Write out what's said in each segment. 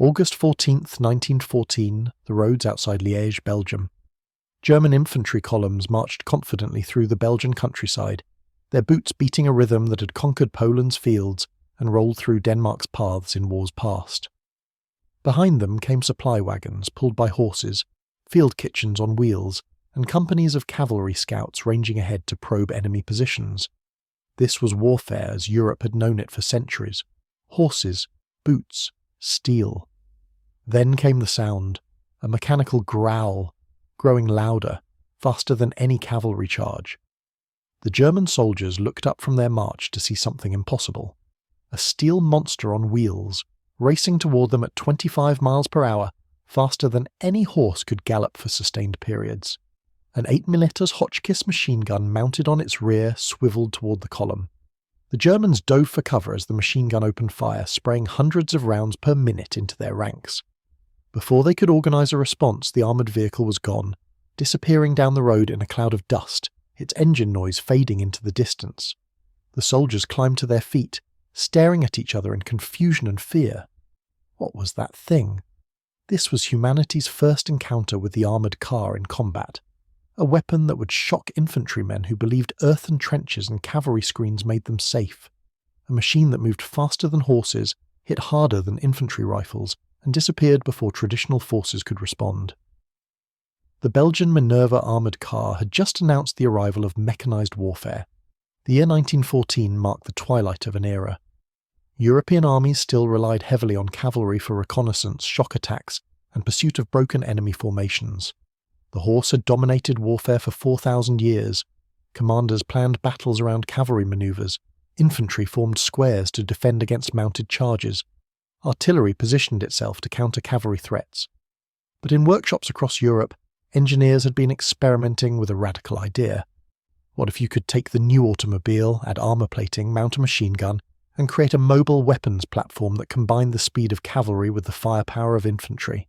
August 14, 1914, the roads outside Liège, Belgium. German infantry columns marched confidently through the Belgian countryside, their boots beating a rhythm that had conquered Poland's fields and rolled through Denmark's paths in wars past. Behind them came supply wagons pulled by horses, field kitchens on wheels, and companies of cavalry scouts ranging ahead to probe enemy positions. This was warfare as Europe had known it for centuries. Horses, boots, steel. Then came the sound, a mechanical growl, growing louder, faster than any cavalry charge. The German soldiers looked up from their march to see something impossible. A steel monster on wheels, racing toward them at 25 miles per hour, faster than any horse could gallop for sustained periods. An 8mm Hotchkiss machine gun mounted on its rear swiveled toward the column. The Germans dove for cover as the machine gun opened fire, spraying hundreds of rounds per minute into their ranks. Before they could organize a response, the armored vehicle was gone, disappearing down the road in a cloud of dust, its engine noise fading into the distance. The soldiers climbed to their feet, staring at each other in confusion and fear. What was that thing? This was humanity's first encounter with the armored car in combat. A weapon that would shock infantrymen who believed earthen trenches and cavalry screens made them safe. A machine that moved faster than horses, hit harder than infantry rifles, and disappeared before traditional forces could respond. The Belgian Minerva armoured car had just announced the arrival of mechanised warfare. The year 1914 marked the twilight of an era. European armies still relied heavily on cavalry for reconnaissance, shock attacks, and pursuit of broken enemy formations. The horse had dominated warfare for 4,000 years. Commanders planned battles around cavalry manoeuvres. Infantry formed squares to defend against mounted charges. Artillery positioned itself to counter cavalry threats. But in workshops across Europe, engineers had been experimenting with a radical idea. What if you could take the new automobile, add armour plating, mount a machine gun, and create a mobile weapons platform that combined the speed of cavalry with the firepower of infantry?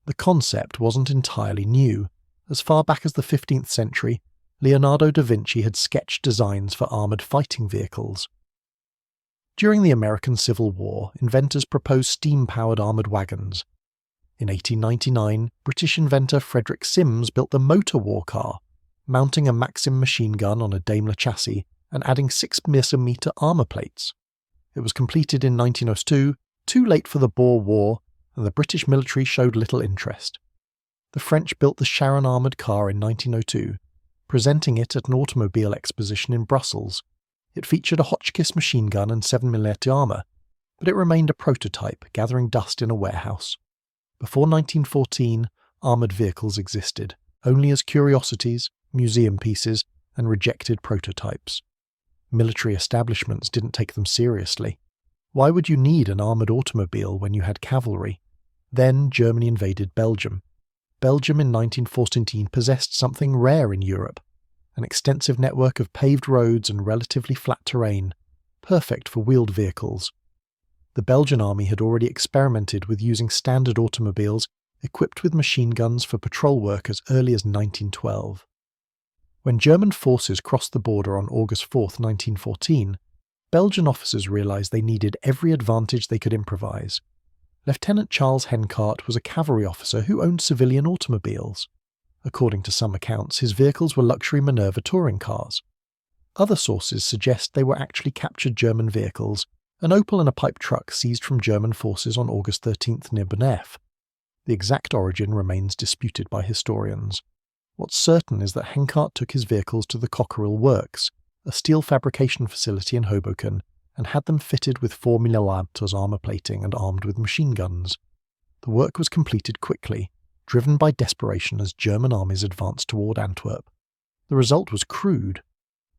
The concept wasn't entirely new. As far back as the 15th century, Leonardo da Vinci had sketched designs for armoured fighting vehicles. During the American Civil War, inventors proposed steam-powered armoured wagons. In 1899, British inventor Frederick Sims built the motor war car, mounting a Maxim machine gun on a Daimler chassis and adding 6mm armour plates. It was completed in 1902, too late for the Boer War, and the British military showed little interest. The French built the Charon armoured car in 1902, presenting it at an automobile exposition in Brussels. It featured a Hotchkiss machine gun and 7mm armour, but it remained a prototype, gathering dust in a warehouse. Before 1914, armoured vehicles existed, only as curiosities, museum pieces, and rejected prototypes. Military establishments didn't take them seriously. Why would you need an armoured automobile when you had cavalry? Then Germany invaded Belgium. Belgium in 1914 possessed something rare in Europe, an extensive network of paved roads and relatively flat terrain, perfect for wheeled vehicles. The Belgian army had already experimented with using standard automobiles equipped with machine guns for patrol work as early as 1912. When German forces crossed the border on August 4, 1914, Belgian officers realised they needed every advantage they could improvise. Lieutenant Charles Hencart was a cavalry officer who owned civilian automobiles. According to some accounts, his vehicles were luxury Minerva touring cars. Other sources suggest they were actually captured German vehicles, an Opel and a pipe truck seized from German forces on August 13th near Bonnef. The exact origin remains disputed by historians. What's certain is that Hencart took his vehicles to the Cockerill Works, a steel fabrication facility in Hoboken, and had them fitted with 4mm armour plating and armed with machine guns. The work was completed quickly, driven by desperation as German armies advanced toward Antwerp. The result was crude.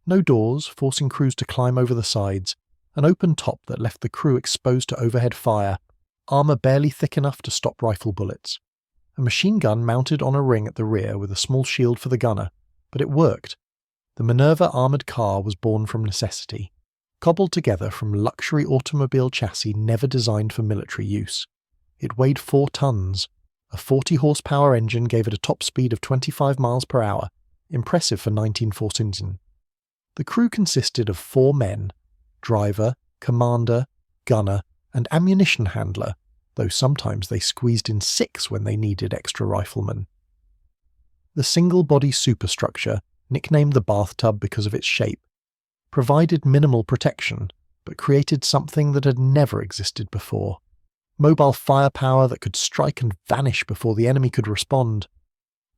No doors, forcing crews to climb over the sides, an open top that left the crew exposed to overhead fire, armour barely thick enough to stop rifle bullets. A machine gun mounted on a ring at the rear with a small shield for the gunner, but it worked. The Minerva armoured car was born from necessity, cobbled together from luxury automobile chassis never designed for military use. It weighed 4 tons. A 40-horsepower engine gave it a top speed of 25 miles per hour, impressive for 1914. The crew consisted of 4 men, driver, commander, gunner, and ammunition handler, though sometimes they squeezed in 6 when they needed extra riflemen. The single-body superstructure, nicknamed the bathtub because of its shape, provided minimal protection, but created something that had never existed before: mobile firepower that could strike and vanish before the enemy could respond.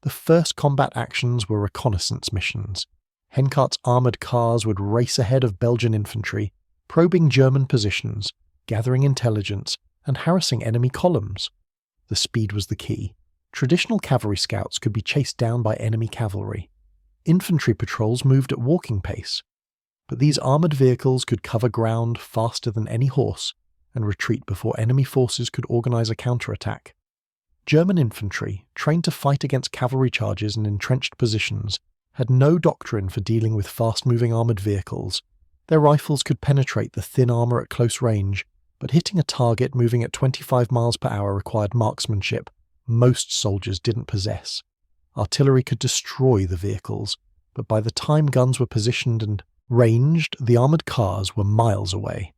The first combat actions were reconnaissance missions. Hencart's armoured cars would race ahead of Belgian infantry, probing German positions, gathering intelligence, and harassing enemy columns. The speed was the key. Traditional cavalry scouts could be chased down by enemy cavalry. Infantry patrols moved at walking pace. But these armoured vehicles could cover ground faster than any horse and retreat before enemy forces could organise a counterattack. German infantry, trained to fight against cavalry charges in entrenched positions, had no doctrine for dealing with fast-moving armoured vehicles. Their rifles could penetrate the thin armour at close range, but hitting a target moving at 25 miles per hour required marksmanship most soldiers didn't possess. Artillery could destroy the vehicles, but by the time guns were positioned and ranged, the armoured cars were miles away.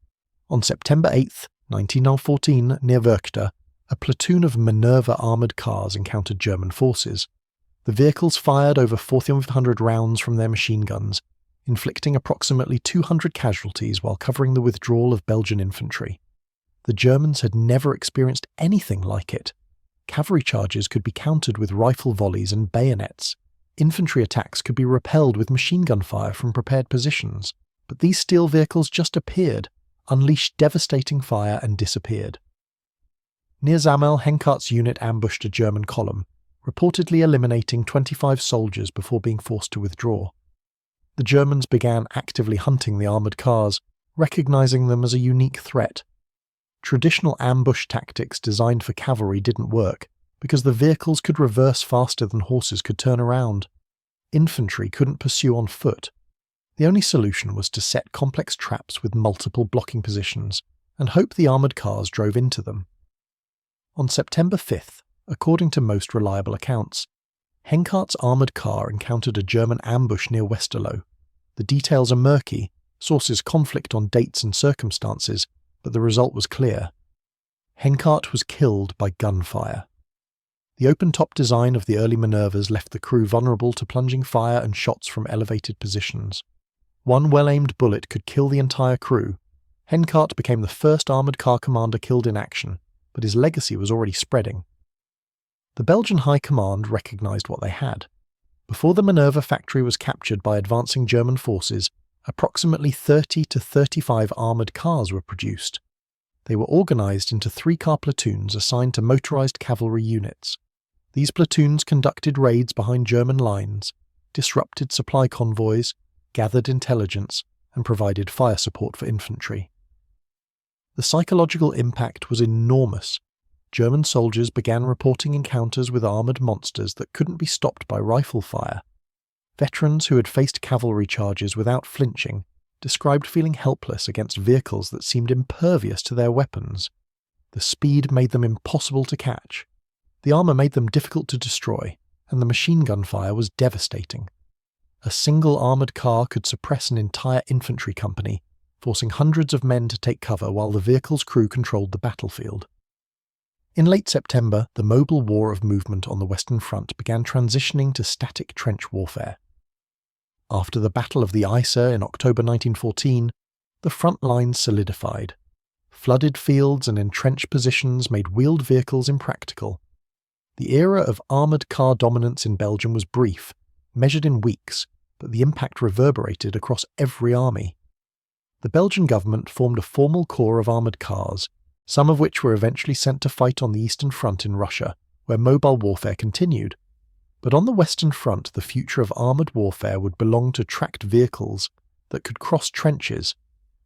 On September 8, 1914, near Werchter, a platoon of Minerva armoured cars encountered German forces. The vehicles fired over 1,400 rounds from their machine guns, inflicting approximately 200 casualties while covering the withdrawal of Belgian infantry. The Germans had never experienced anything like it. Cavalry charges could be countered with rifle volleys and bayonets. Infantry attacks could be repelled with machine gun fire from prepared positions. But these steel vehicles just appeared, unleashed devastating fire and disappeared. Near Zamel, Hencart's unit ambushed a German column, reportedly eliminating 25 soldiers before being forced to withdraw. The Germans began actively hunting the armoured cars, recognizing them as a unique threat. Traditional ambush tactics designed for cavalry didn't work, because the vehicles could reverse faster than horses could turn around. Infantry couldn't pursue on foot. The only solution was to set complex traps with multiple blocking positions, and hope the armoured cars drove into them. On September 5th, according to most reliable accounts, Hencart's armoured car encountered a German ambush near Westerlo. The details are murky, sources conflict on dates and circumstances, but the result was clear. Hencart was killed by gunfire. The open-top design of the early Minervas left the crew vulnerable to plunging fire and shots from elevated positions. One well-aimed bullet could kill the entire crew. Hencart became the first armoured car commander killed in action, but his legacy was already spreading. The Belgian High Command recognised what they had. Before the Minerva factory was captured by advancing German forces, approximately 30 to 35 armoured cars were produced. They were organised into 3-car platoons assigned to motorised cavalry units. These platoons conducted raids behind German lines, disrupted supply convoys, gathered intelligence, and provided fire support for infantry. The psychological impact was enormous. German soldiers began reporting encounters with armoured monsters that couldn't be stopped by rifle fire. Veterans who had faced cavalry charges without flinching described feeling helpless against vehicles that seemed impervious to their weapons. The speed made them impossible to catch. The armour made them difficult to destroy, and the machine gun fire was devastating. A single armoured car could suppress an entire infantry company, forcing hundreds of men to take cover while the vehicle's crew controlled the battlefield. In late September, the mobile war of movement on the Western Front began transitioning to static trench warfare. After the Battle of the Yser in October 1914, the front lines solidified. Flooded fields and entrenched positions made wheeled vehicles impractical. The era of armoured car dominance in Belgium was brief, measured in weeks, but the impact reverberated across every army. The Belgian government formed a formal corps of armoured cars, some of which were eventually sent to fight on the Eastern Front in Russia, where mobile warfare continued. But on the Western Front, the future of armoured warfare would belong to tracked vehicles that could cross trenches,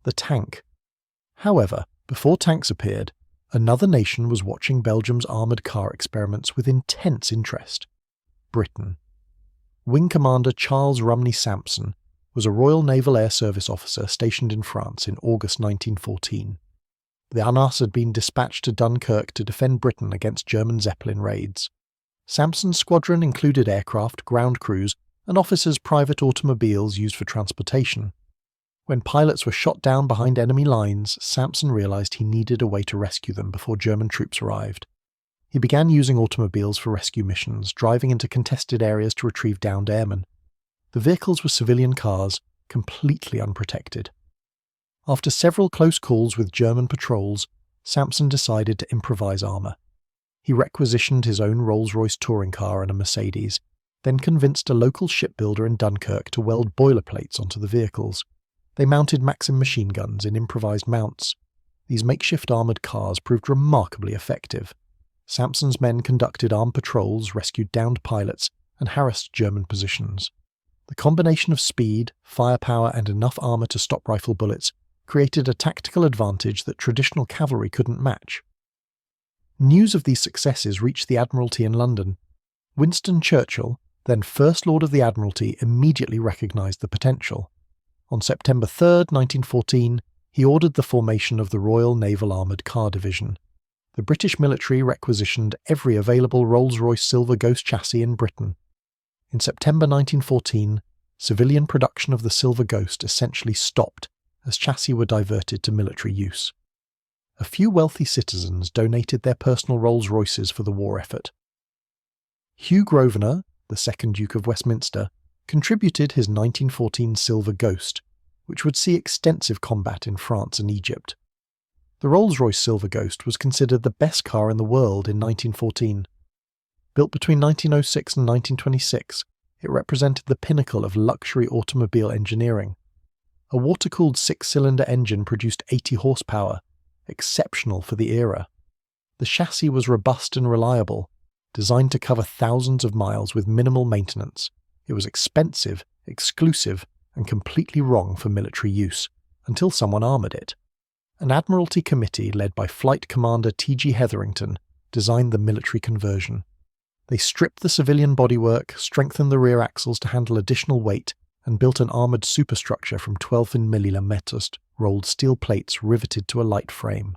the tank. However, before tanks appeared, another nation was watching Belgium's armoured car experiments with intense interest: Britain. Wing Commander Charles Rumney Sampson was a Royal Naval Air Service officer stationed in France in August 1914. The Anas had been dispatched to Dunkirk to defend Britain against German Zeppelin raids. Sampson's squadron included aircraft, ground crews, and officers' private automobiles used for transportation. When pilots were shot down behind enemy lines, Sampson realized he needed a way to rescue them before German troops arrived. He began using automobiles for rescue missions, driving into contested areas to retrieve downed airmen. The vehicles were civilian cars, completely unprotected. After several close calls with German patrols, Sampson decided to improvise armour. He requisitioned his own Rolls-Royce touring car and a Mercedes, then convinced a local shipbuilder in Dunkirk to weld boilerplates onto the vehicles. They mounted Maxim machine guns in improvised mounts. These makeshift armoured cars proved remarkably effective. Sampson's men conducted armed patrols, rescued downed pilots, and harassed German positions. The combination of speed, firepower, and enough armour to stop rifle bullets created a tactical advantage that traditional cavalry couldn't match. News of these successes reached the Admiralty in London. Winston Churchill, then First Lord of the Admiralty, immediately recognised the potential. On September 3, 1914, he ordered the formation of the Royal Naval Armoured Car Division. The British military requisitioned every available Rolls-Royce Silver Ghost chassis in Britain. In September 1914, civilian production of the Silver Ghost essentially stopped as chassis were diverted to military use. A few wealthy citizens donated their personal Rolls-Royces for the war effort. Hugh Grosvenor, the second Duke of Westminster, contributed his 1914 Silver Ghost, which would see extensive combat in France and Egypt. The Rolls-Royce Silver Ghost was considered the best car in the world in 1914. Built between 1906 and 1926, it represented the pinnacle of luxury automobile engineering. A water-cooled six-cylinder engine produced 80 horsepower, exceptional for the era. The chassis was robust and reliable, designed to cover thousands of miles with minimal maintenance. It was expensive, exclusive, and completely wrong for military use, until someone armoured it. An Admiralty committee led by Flight Commander T.G. Hetherington designed the military conversion. They stripped the civilian bodywork, strengthened the rear axles to handle additional weight, and built an armoured superstructure from 12mm rolled steel plates riveted to a light frame.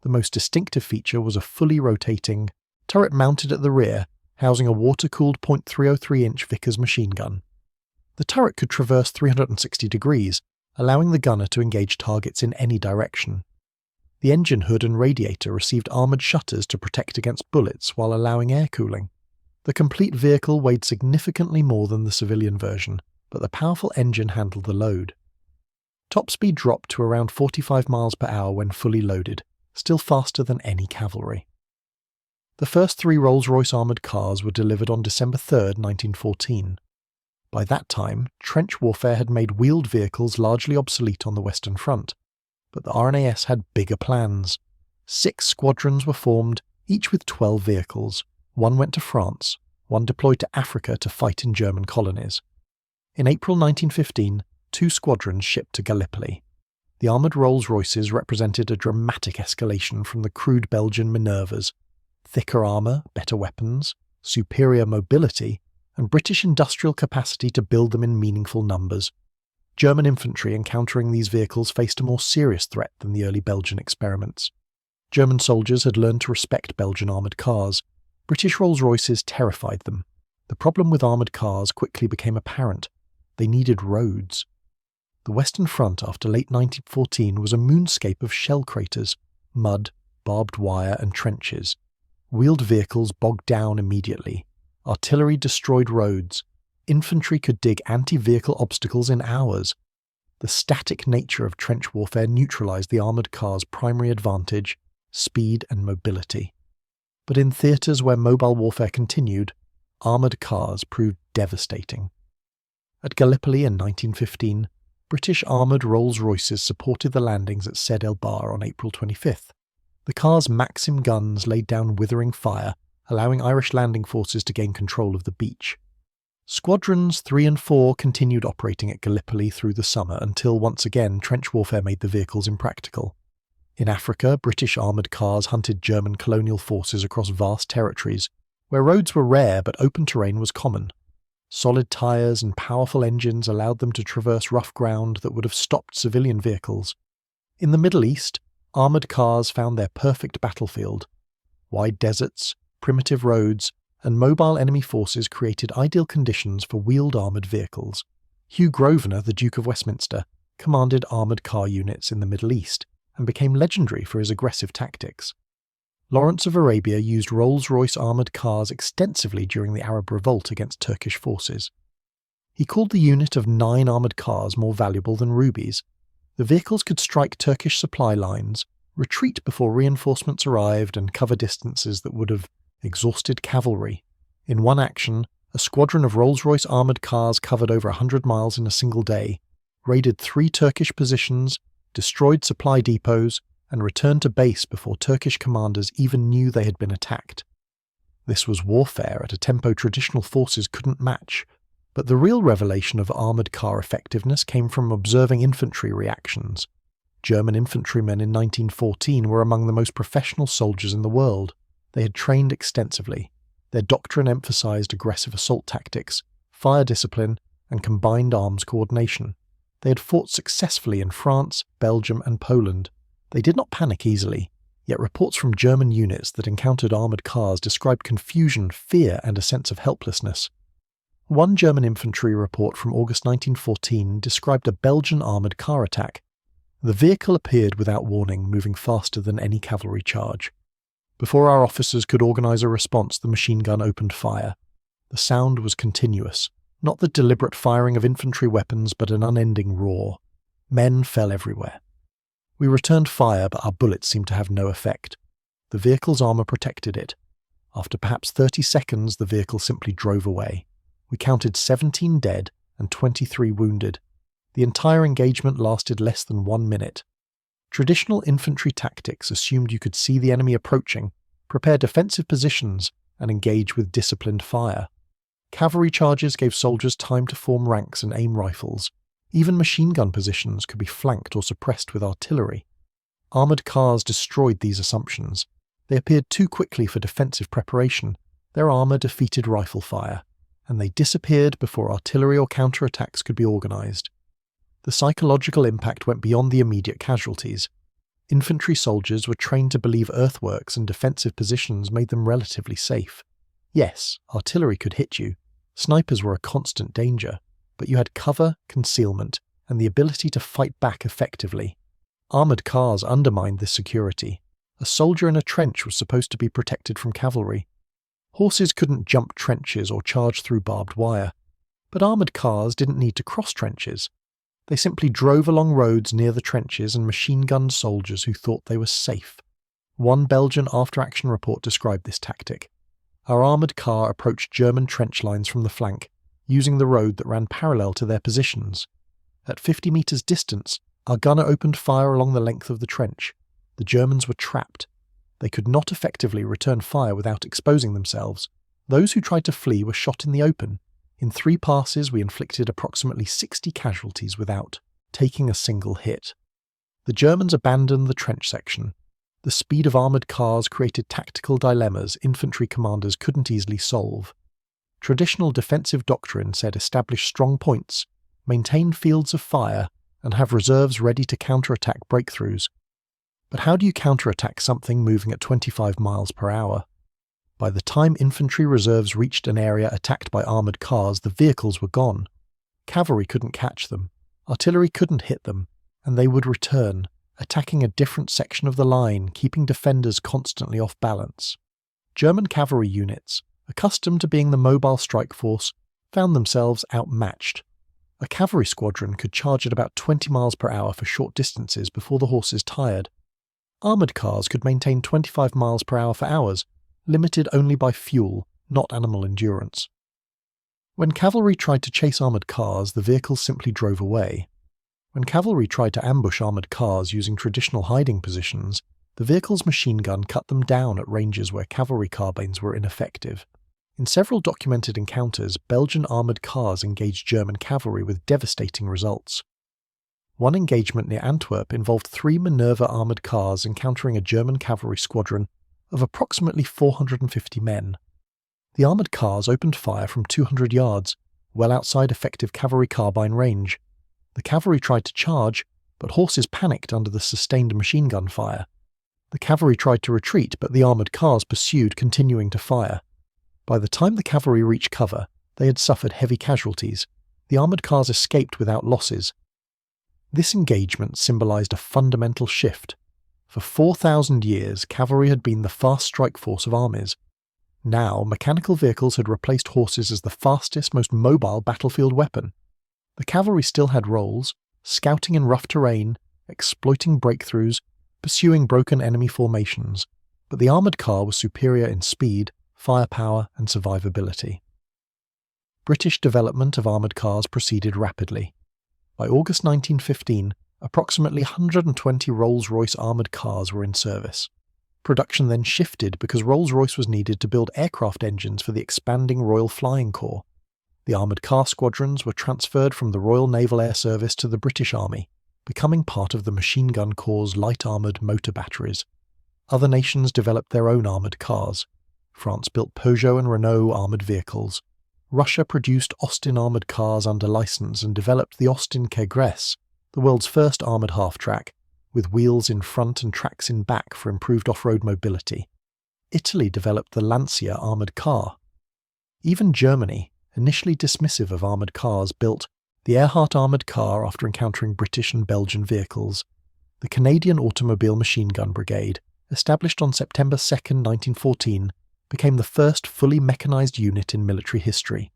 The most distinctive feature was a fully rotating turret mounted at the rear, housing a water-cooled .303-inch Vickers machine gun. The turret could traverse 360 degrees, allowing the gunner to engage targets in any direction. The engine hood and radiator received armoured shutters to protect against bullets while allowing air cooling. The complete vehicle weighed significantly more than the civilian version, but the powerful engine handled the load. Top speed dropped to around 45 miles per hour when fully loaded, still faster than any cavalry. The first 3 Rolls-Royce armoured cars were delivered on December 3, 1914. By that time, trench warfare had made wheeled vehicles largely obsolete on the Western Front, but the RNAS had bigger plans. 6 squadrons were formed, each with 12 vehicles. 1 went to France, 1 deployed to Africa to fight in German colonies. In April 1915, 2 squadrons shipped to Gallipoli. The armoured Rolls-Royces represented a dramatic escalation from the crude Belgian Minervas. Thicker armour, better weapons, superior mobility, and British industrial capacity to build them in meaningful numbers. German infantry encountering these vehicles faced a more serious threat than the early Belgian experiments. German soldiers had learned to respect Belgian armoured cars. British Rolls-Royces terrified them. The problem with armoured cars quickly became apparent. They needed roads. The Western Front after late 1914 was a moonscape of shell craters, mud, barbed wire, and trenches. Wheeled vehicles bogged down immediately. Artillery destroyed roads. Infantry could dig anti-vehicle obstacles in hours. The static nature of trench warfare neutralized the armoured car's primary advantage, speed and mobility. But in theatres where mobile warfare continued, armoured cars proved devastating. At Gallipoli in 1915, British armoured Rolls-Royces supported the landings at Sed El Bahr on April 25th. The car's Maxim guns laid down withering fire, allowing Irish landing forces to gain control of the beach. Squadrons 3 and 4 continued operating at Gallipoli through the summer until once again trench warfare made the vehicles impractical. In Africa, British armoured cars hunted German colonial forces across vast territories, where roads were rare but open terrain was common. Solid tyres and powerful engines allowed them to traverse rough ground that would have stopped civilian vehicles. In the Middle East, armoured cars found their perfect battlefield. Wide deserts, primitive roads, and mobile enemy forces created ideal conditions for wheeled armoured vehicles. Hugh Grosvenor, the Duke of Westminster, commanded armoured car units in the Middle East and became legendary for his aggressive tactics. Lawrence of Arabia used Rolls-Royce armoured cars extensively during the Arab revolt against Turkish forces. He called the unit of 9 armoured cars more valuable than rubies. The vehicles could strike Turkish supply lines, retreat before reinforcements arrived, and cover distances that would have exhausted cavalry. In one action, a squadron of Rolls-Royce armoured cars covered over 100 miles in a single day, raided 3 Turkish positions, destroyed supply depots, and returned to base before Turkish commanders even knew they had been attacked. This was warfare at a tempo traditional forces couldn't match, but the real revelation of armoured car effectiveness came from observing infantry reactions. German infantrymen in 1914 were among the most professional soldiers in the world. They had trained extensively. Their doctrine emphasized aggressive assault tactics, fire discipline, and combined arms coordination. They had fought successfully in France, Belgium, and Poland. They did not panic easily, yet reports from German units that encountered armoured cars described confusion, fear, and a sense of helplessness. One German infantry report from August 1914 described a Belgian armoured car attack. The vehicle appeared without warning, moving faster than any cavalry charge. Before our officers could organise a response, the machine gun opened fire. The sound was continuous, not the deliberate firing of infantry weapons, but an unending roar. Men fell everywhere. We returned fire, but our bullets seemed to have no effect. The vehicle's armour protected it. After perhaps 30 seconds, the vehicle simply drove away. We counted 17 dead and 23 wounded. The entire engagement lasted less than 1 minute. Traditional infantry tactics assumed you could see the enemy approaching, prepare defensive positions, and engage with disciplined fire. Cavalry charges gave soldiers time to form ranks and aim rifles. Even machine gun positions could be flanked or suppressed with artillery. Armoured cars destroyed these assumptions. They appeared too quickly for defensive preparation. Their armour defeated rifle fire, and they disappeared before artillery or counterattacks could be organised. The psychological impact went beyond the immediate casualties. Infantry soldiers were trained to believe earthworks and defensive positions made them relatively safe. Yes, artillery could hit you. Snipers were a constant danger, but you had cover, concealment, and the ability to fight back effectively. Armoured cars undermined this security. A soldier in a trench was supposed to be protected from cavalry. Horses couldn't jump trenches or charge through barbed wire, but armoured cars didn't need to cross trenches. They simply drove along roads near the trenches and machine-gunned soldiers who thought they were safe. One Belgian after-action report described this tactic. Our armoured car approached German trench lines from the flank, using the road that ran parallel to their positions. At 50 metres distance, our gunner opened fire along the length of the trench. The Germans were trapped. They could not effectively return fire without exposing themselves. Those who tried to flee were shot in the open. In 3 passes, we inflicted approximately 60 casualties without taking a single hit. The Germans abandoned the trench section. The speed of armoured cars created tactical dilemmas infantry commanders couldn't easily solve. Traditional defensive doctrine said establish strong points, maintain fields of fire, and have reserves ready to counterattack breakthroughs. But how do you counterattack something moving at 25 miles per hour? By the time infantry reserves reached an area attacked by armoured cars, the vehicles were gone. Cavalry couldn't catch them, artillery couldn't hit them, and they would return, attacking a different section of the line, keeping defenders constantly off balance. German cavalry units, accustomed to being the mobile strike force, found themselves outmatched. A cavalry squadron could charge at about 20 miles per hour for short distances before the horses tired. Armoured cars could maintain 25 miles per hour for hours, limited only by fuel, not animal endurance. When cavalry tried to chase armoured cars, the vehicles simply drove away. When cavalry tried to ambush armoured cars using traditional hiding positions, the vehicle's machine gun cut them down at ranges where cavalry carbines were ineffective. In several documented encounters, Belgian armoured cars engaged German cavalry with devastating results. One engagement near Antwerp involved 3 Minerva armoured cars encountering a German cavalry squadron of approximately 450 men. The armoured cars opened fire from 200 yards, well outside effective cavalry carbine range. The cavalry tried to charge, but horses panicked under the sustained machine gun fire. The cavalry tried to retreat, but the armoured cars pursued, continuing to fire. By the time the cavalry reached cover, they had suffered heavy casualties. The armoured cars escaped without losses. This engagement symbolized a fundamental shift. For 4,000 years, cavalry had been the fast strike force of armies. Now, mechanical vehicles had replaced horses as the fastest, most mobile battlefield weapon. The cavalry still had roles: scouting in rough terrain, exploiting breakthroughs, pursuing broken enemy formations, but the armoured car was superior in speed, firepower, and survivability. British development of armoured cars proceeded rapidly. By August 1915, approximately 120 Rolls-Royce armoured cars were in service. Production then shifted because Rolls-Royce was needed to build aircraft engines for the expanding Royal Flying Corps. The armoured car squadrons were transferred from the Royal Naval Air Service to the British Army, becoming part of the Machine Gun Corps' light armoured motor batteries. Other nations developed their own armoured cars. France built Peugeot and Renault armoured vehicles. Russia produced Austin armoured cars under licence and developed the Austin Kegress, the world's first armoured half-track, with wheels in front and tracks in back for improved off-road mobility. Italy developed the Lancia armoured car. Even Germany, initially dismissive of armoured cars, built the Earhart armoured car after encountering British and Belgian vehicles. The Canadian Automobile Machine Gun Brigade, established on September 2, 1914, became the first fully mechanised unit in military history.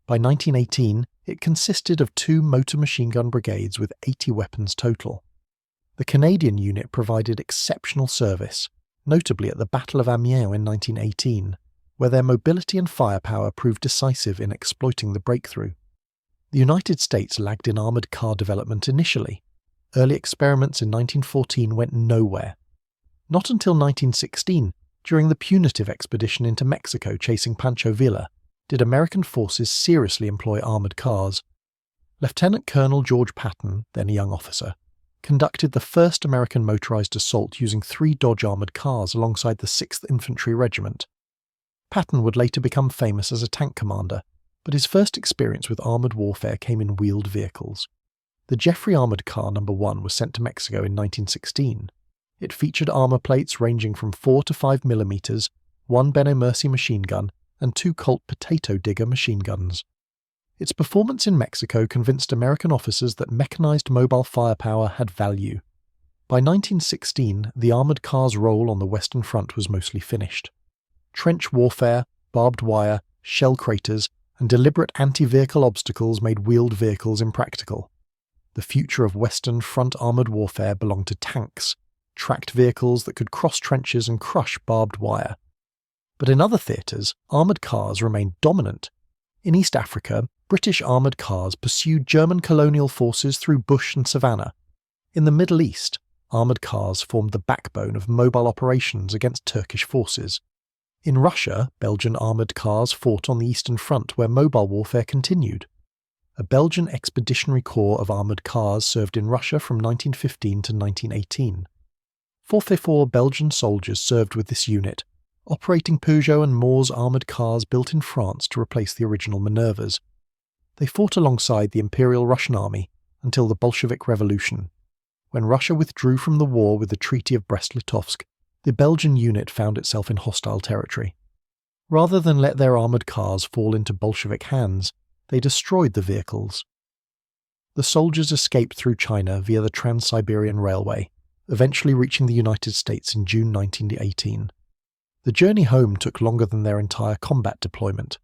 By 1918, it consisted of 2 motor machine gun brigades with 80 weapons total. The Canadian unit provided exceptional service, notably at the Battle of Amiens in 1918, where their mobility and firepower proved decisive in exploiting the breakthrough. The United States lagged in armoured car development initially. Early experiments in 1914 went nowhere. Not until 1916, during the punitive expedition into Mexico chasing Pancho Villa, did American forces seriously employ armoured cars. Lieutenant Colonel George Patton, then a young officer, conducted the first American motorized assault using 3 Dodge armoured cars alongside the 6th Infantry Regiment. Patton would later become famous as a tank commander, but his first experience with armoured warfare came in wheeled vehicles. The Jeffrey Armoured Car No. 1 was sent to Mexico in 1916. It featured armour plates ranging from 4 to 5 mm, 1 Bene Mercy machine gun, and 2 Colt Potato Digger machine guns. Its performance in Mexico convinced American officers that mechanised mobile firepower had value. By 1916, the armoured car's role on the Western Front was mostly finished. Trench warfare, barbed wire, shell craters, and deliberate anti-vehicle obstacles made wheeled vehicles impractical. The future of Western front armoured warfare belonged to tanks, tracked vehicles that could cross trenches and crush barbed wire. But in other theatres, armoured cars remained dominant. In East Africa, British armoured cars pursued German colonial forces through bush and savannah. In the Middle East, armoured cars formed the backbone of mobile operations against Turkish forces. In Russia, Belgian armoured cars fought on the Eastern Front where mobile warfare continued. A Belgian Expeditionary Corps of armoured cars served in Russia from 1915 to 1918. 434 Belgian soldiers served with this unit, operating Peugeot and Mors armoured cars built in France to replace the original Minervas. They fought alongside the Imperial Russian Army until the Bolshevik Revolution. When Russia withdrew from the war with the Treaty of Brest-Litovsk, the Belgian unit found itself in hostile territory. Rather than let their armoured cars fall into Bolshevik hands, they destroyed the vehicles. The soldiers escaped through China via the Trans-Siberian Railway, eventually reaching the United States in June 1918. The journey home took longer than their entire combat deployment.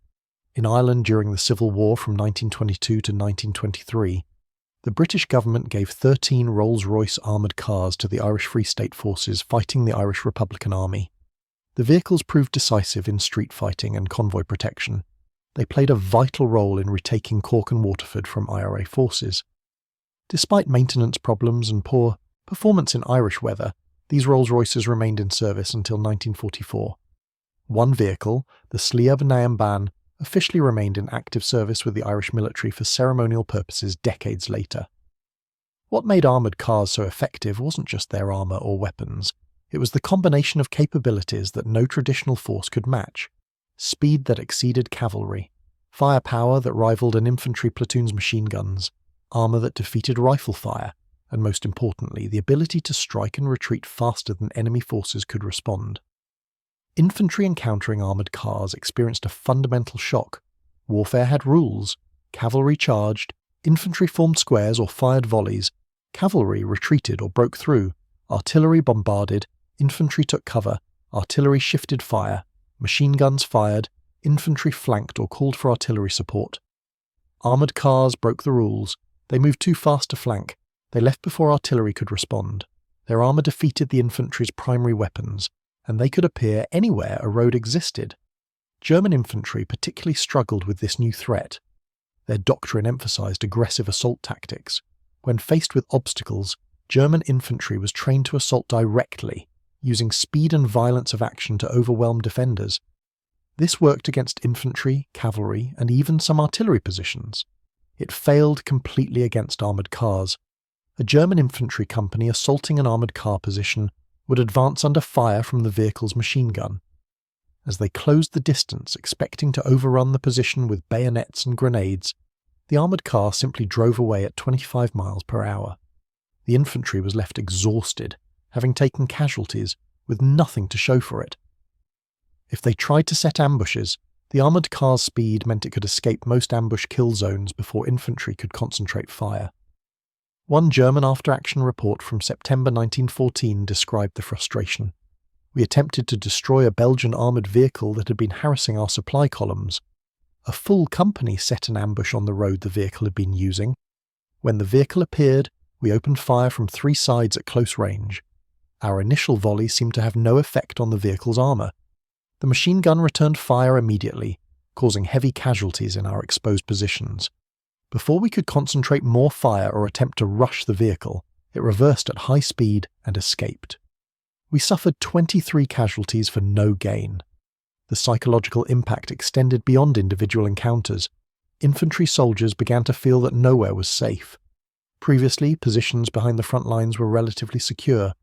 In Ireland during the Civil War from 1922 to 1923, the British government gave 13 Rolls-Royce armoured cars to the Irish Free State forces fighting the Irish Republican Army. The vehicles proved decisive in street fighting and convoy protection. They played a vital role in retaking Cork and Waterford from IRA forces. Despite maintenance problems and poor performance in Irish weather, these Rolls-Royces remained in service until 1944. One vehicle, the Sliabh Naamban, officially remained in active service with the Irish military for ceremonial purposes decades later. What made armoured cars so effective wasn't just their armour or weapons. It was the combination of capabilities that no traditional force could match: speed that exceeded cavalry, firepower that rivaled an infantry platoon's machine guns, armour that defeated rifle fire, and most importantly, the ability to strike and retreat faster than enemy forces could respond. Infantry encountering armoured cars experienced a fundamental shock. Warfare had rules. Cavalry charged, infantry formed squares or fired volleys, Cavalry retreated or broke through, artillery bombarded, infantry took cover, artillery shifted fire, machine guns fired, infantry flanked or called for artillery support. Armoured cars broke the rules. They moved too fast to flank. They left before artillery could respond. Their armour defeated the infantry's primary weapons, and they could appear anywhere a road existed. German infantry particularly struggled with this new threat. Their doctrine emphasised aggressive assault tactics. When faced with obstacles, German infantry was trained to assault directly, using speed and violence of action to overwhelm defenders. This worked against infantry, cavalry, and even some artillery positions. It failed completely against armoured cars. A German infantry company assaulting an armoured car position would advance under fire from the vehicle's machine gun. As they closed the distance, expecting to overrun the position with bayonets and grenades, the armoured car simply drove away at 25 miles per hour. The infantry was left exhausted, having taken casualties, with nothing to show for it. If they tried to set ambushes, the armoured car's speed meant it could escape most ambush kill zones before infantry could concentrate fire. One German after-action report from September 1914 described the frustration. We attempted to destroy a Belgian armoured vehicle that had been harassing our supply columns. A full company set an ambush on the road the vehicle had been using. When the vehicle appeared, we opened fire from 3 sides at close range. Our initial volley seemed to have no effect on the vehicle's armour. The machine gun returned fire immediately, causing heavy casualties in our exposed positions. Before we could concentrate more fire or attempt to rush the vehicle, it reversed at high speed and escaped. We suffered 23 casualties for no gain. The psychological impact extended beyond individual encounters. Infantry soldiers began to feel that nowhere was safe. Previously, positions behind the front lines were relatively secure.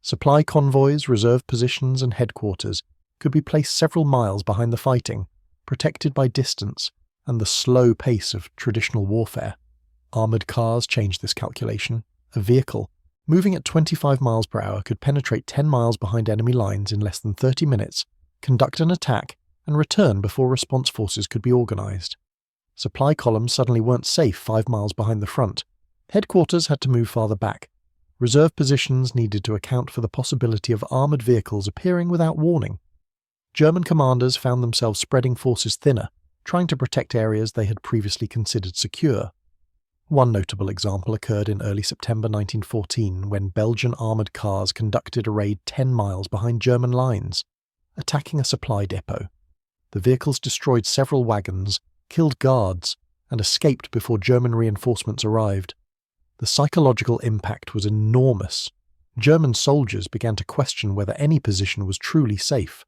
Supply convoys, reserve positions, and headquarters could be placed several miles behind the fighting, protected by distance and the slow pace of traditional warfare. Armoured cars changed this calculation. A vehicle, moving at 25 miles per hour, could penetrate 10 miles behind enemy lines in less than 30 minutes, conduct an attack, and return before response forces could be organised. Supply columns suddenly weren't safe 5 miles behind the front. Headquarters had to move farther back. Reserve positions needed to account for the possibility of armoured vehicles appearing without warning. German commanders found themselves spreading forces thinner, trying to protect areas they had previously considered secure. One notable example occurred in early September 1914 when Belgian armoured cars conducted a raid 10 miles behind German lines, attacking a supply depot. The vehicles destroyed several wagons, killed guards, and escaped before German reinforcements arrived. The psychological impact was enormous. German soldiers began to question whether any position was truly safe.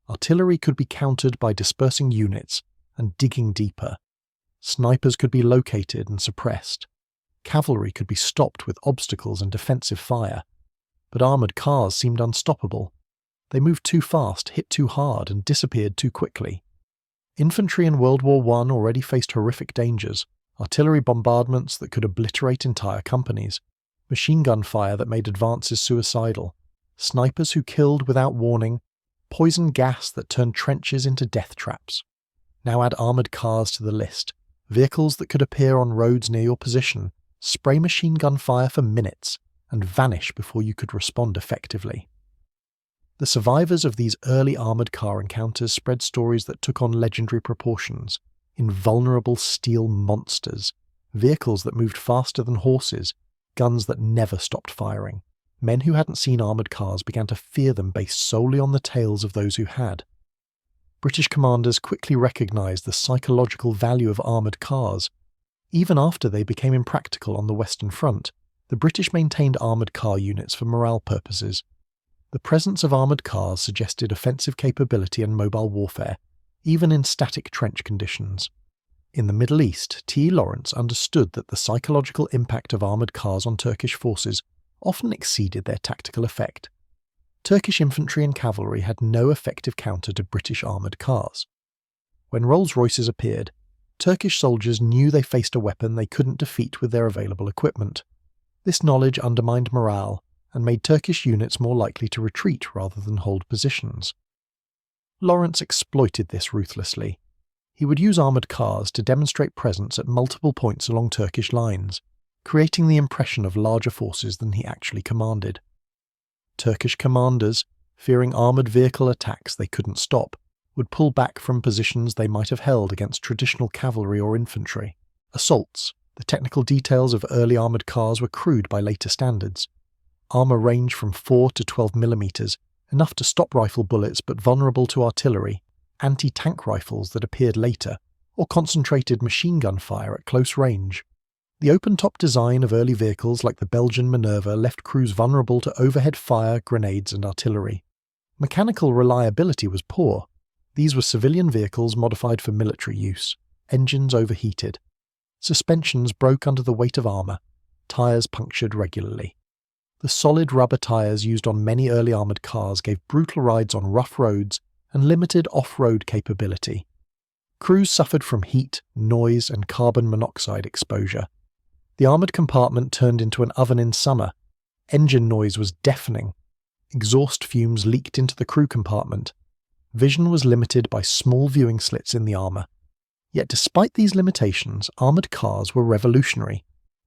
Artillery could be countered by dispersing units and digging deeper. Snipers could be located and suppressed. Cavalry could be stopped with obstacles and defensive fire. But armoured cars seemed unstoppable. They moved too fast, hit too hard, and disappeared too quickly. Infantry in World War I already faced horrific dangers: artillery bombardments that could obliterate entire companies, machine gun fire that made advances suicidal, snipers who killed without warning, poison gas that turned trenches into death traps. Now add armoured cars to the list, vehicles that could appear on roads near your position, spray machine gun fire for minutes, and vanish before you could respond effectively. The survivors of these early armoured car encounters spread stories that took on legendary proportions: invulnerable steel monsters, vehicles that moved faster than horses, guns that never stopped firing. Men who hadn't seen armoured cars began to fear them based solely on the tales of those who had. British commanders quickly recognised the psychological value of armoured cars. Even after they became impractical on the Western Front, the British maintained armoured car units for morale purposes. The presence of armoured cars suggested offensive capability and mobile warfare, even in static trench conditions. In the Middle East, T. Lawrence understood that the psychological impact of armoured cars on Turkish forces often exceeded their tactical effect. Turkish infantry and cavalry had no effective counter to British armoured cars. When Rolls-Royces appeared, Turkish soldiers knew they faced a weapon they couldn't defeat with their available equipment. This knowledge undermined morale and made Turkish units more likely to retreat rather than hold positions. Lawrence exploited this ruthlessly. He would use armoured cars to demonstrate presence at multiple points along Turkish lines, creating the impression of larger forces than he actually commanded. Turkish commanders, fearing armoured vehicle attacks they couldn't stop, would pull back from positions they might have held against traditional cavalry or infantry. Assaults. The technical details of early armoured cars were crude by later standards. Armour ranged from 4 to 12 millimeters, enough to stop rifle bullets but vulnerable to artillery, anti-tank rifles that appeared later, or concentrated machine gun fire at close range. The open-top design of early vehicles like the Belgian Minerva left crews vulnerable to overhead fire, grenades and artillery. Mechanical reliability was poor. These were civilian vehicles modified for military use. Engines overheated. Suspensions broke under the weight of armour. Tyres punctured regularly. The solid rubber tyres used on many early armoured cars gave brutal rides on rough roads and limited off-road capability. Crews suffered from heat, noise and carbon monoxide exposure. The armoured compartment turned into an oven in summer. Engine noise was deafening. Exhaust fumes leaked into the crew compartment. Vision was limited by small viewing slits in the armour. Yet despite these limitations, armoured cars were revolutionary.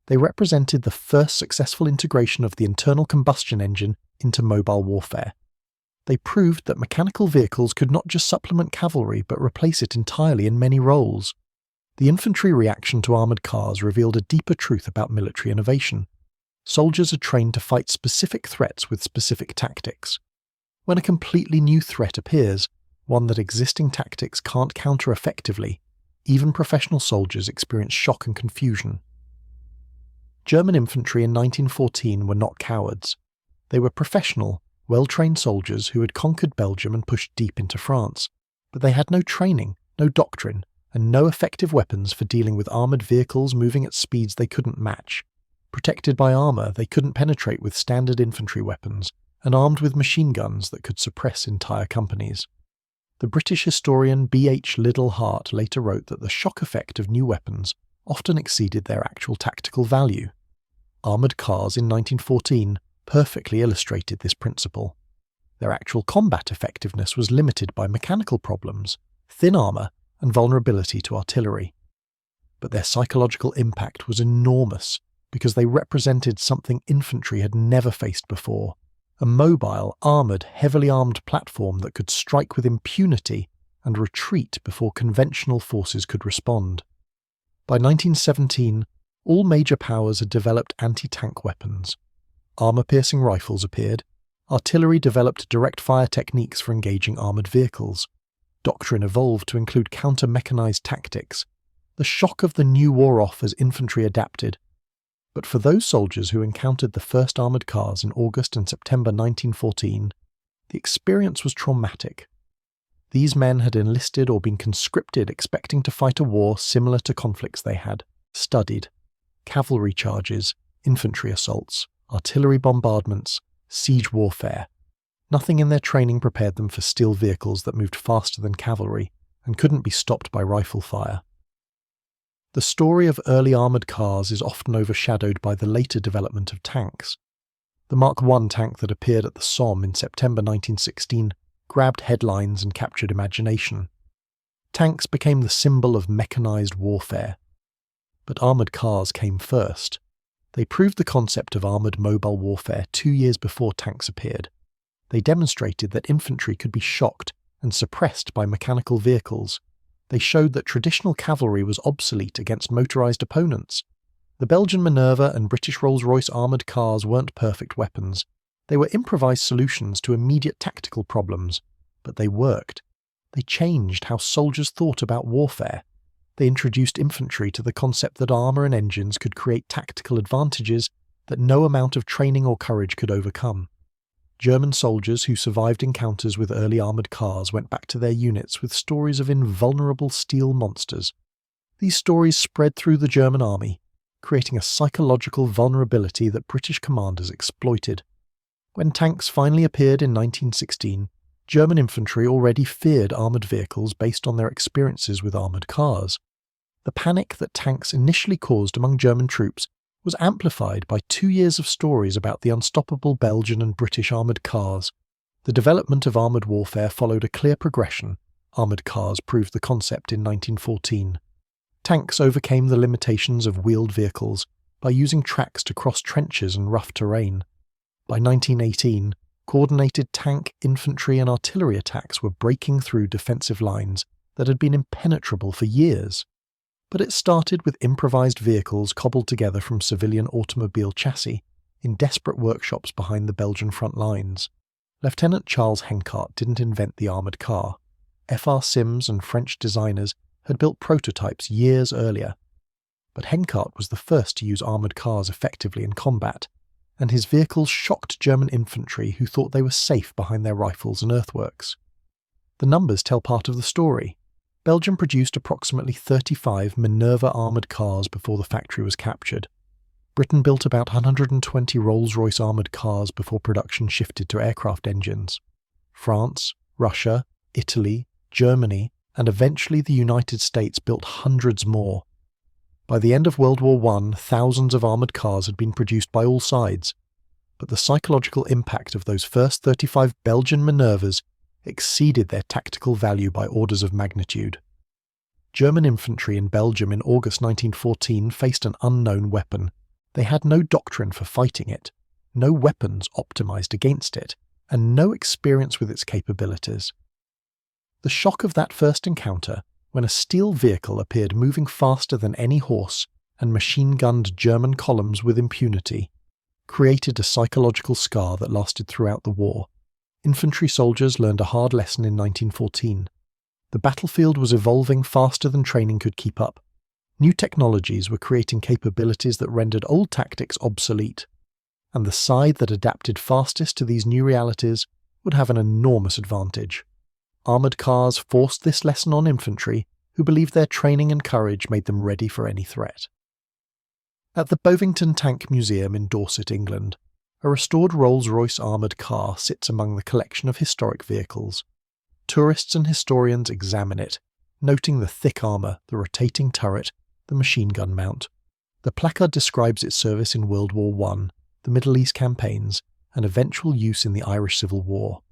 They represented the first successful integration of the internal combustion engine into mobile warfare. They proved that mechanical vehicles could not just supplement cavalry but replace it entirely in many roles. The infantry reaction to armoured cars revealed a deeper truth about military innovation. Soldiers are trained to fight specific threats with specific tactics. When a completely new threat appears, one that existing tactics can't counter effectively, even professional soldiers experience shock and confusion. German infantry in 1914 were not cowards. They were professional, well-trained soldiers who had conquered Belgium and pushed deep into France, but they had no training, no doctrine, and no effective weapons for dealing with armoured vehicles moving at speeds they couldn't match. Protected by armour they couldn't penetrate with standard infantry weapons, and armed with machine guns that could suppress entire companies. The British historian B.H. Liddell Hart later wrote that the shock effect of new weapons often exceeded their actual tactical value. Armoured cars in 1914 perfectly illustrated this principle. Their actual combat effectiveness was limited by mechanical problems, thin armour, and vulnerability to artillery. But their psychological impact was enormous because they represented something infantry had never faced before. A mobile, armoured, heavily armed platform that could strike with impunity and retreat before conventional forces could respond. By 1917, all major powers had developed anti-tank weapons. Armour-piercing rifles appeared. Artillery developed direct-fire techniques for engaging armoured vehicles. Doctrine evolved to include counter-mechanized tactics. The shock of the new war off as infantry adapted. But for those soldiers who encountered the first armoured cars in August and September 1914, the experience was traumatic. These men had enlisted or been conscripted expecting to fight a war similar to conflicts they had studied: cavalry charges, infantry assaults, artillery bombardments, siege warfare. Nothing in their training prepared them for steel vehicles that moved faster than cavalry and couldn't be stopped by rifle fire. The story of early armoured cars is often overshadowed by the later development of tanks. The Mark I tank that appeared at the Somme in September 1916 grabbed headlines and captured imagination. Tanks became the symbol of mechanised warfare. But armoured cars came first. They proved the concept of armoured mobile warfare 2 years before tanks appeared. They demonstrated that infantry could be shocked and suppressed by mechanical vehicles. They showed that traditional cavalry was obsolete against motorised opponents. The Belgian Minerva and British Rolls-Royce armoured cars weren't perfect weapons. They were improvised solutions to immediate tactical problems, but they worked. They changed how soldiers thought about warfare. They introduced infantry to the concept that armour and engines could create tactical advantages that no amount of training or courage could overcome. German soldiers who survived encounters with early armoured cars went back to their units with stories of invulnerable steel monsters. These stories spread through the German army, creating a psychological vulnerability that British commanders exploited. When tanks finally appeared in 1916, German infantry already feared armoured vehicles based on their experiences with armoured cars. The panic that tanks initially caused among German troops was amplified by 2 years of stories about the unstoppable Belgian and British armoured cars. The development of armoured warfare followed a clear progression. Armoured cars proved the concept in 1914. Tanks overcame the limitations of wheeled vehicles, by using tracks to cross trenches and rough terrain. By 1918, coordinated tank, infantry and artillery attacks were breaking through defensive lines that had been impenetrable for years. But it started with improvised vehicles cobbled together from civilian automobile chassis in desperate workshops behind the Belgian front lines. Lieutenant Charles Hencart didn't invent the armoured car. F.R. Sims and French designers had built prototypes years earlier. But Hencart was the first to use armoured cars effectively in combat, and his vehicles shocked German infantry who thought they were safe behind their rifles and earthworks. The numbers tell part of the story. Belgium produced approximately 35 Minerva armoured cars before the factory was captured. Britain built about 120 Rolls-Royce armoured cars before production shifted to aircraft engines. France, Russia, Italy, Germany, and eventually the United States built hundreds more. By the end of World War I, thousands of armoured cars had been produced by all sides, but the psychological impact of those first 35 Belgian Minervas exceeded their tactical value by orders of magnitude. German infantry in Belgium in August 1914 faced an unknown weapon. They had no doctrine for fighting it, no weapons optimized against it, and no experience with its capabilities. The shock of that first encounter, when a steel vehicle appeared moving faster than any horse and machine-gunned German columns with impunity, created a psychological scar that lasted throughout the war. Infantry soldiers learned a hard lesson in 1914. The battlefield was evolving faster than training could keep up. New technologies were creating capabilities that rendered old tactics obsolete, and the side that adapted fastest to these new realities would have an enormous advantage. Armoured cars forced this lesson on infantry, who believed their training and courage made them ready for any threat. At the Bovington Tank Museum in Dorset, England, a restored Rolls-Royce armoured car sits among the collection of historic vehicles. Tourists and historians examine it, noting the thick armour, the rotating turret, the machine gun mount. The placard describes its service in World War I, the Middle East campaigns, and eventual use in the Irish Civil War.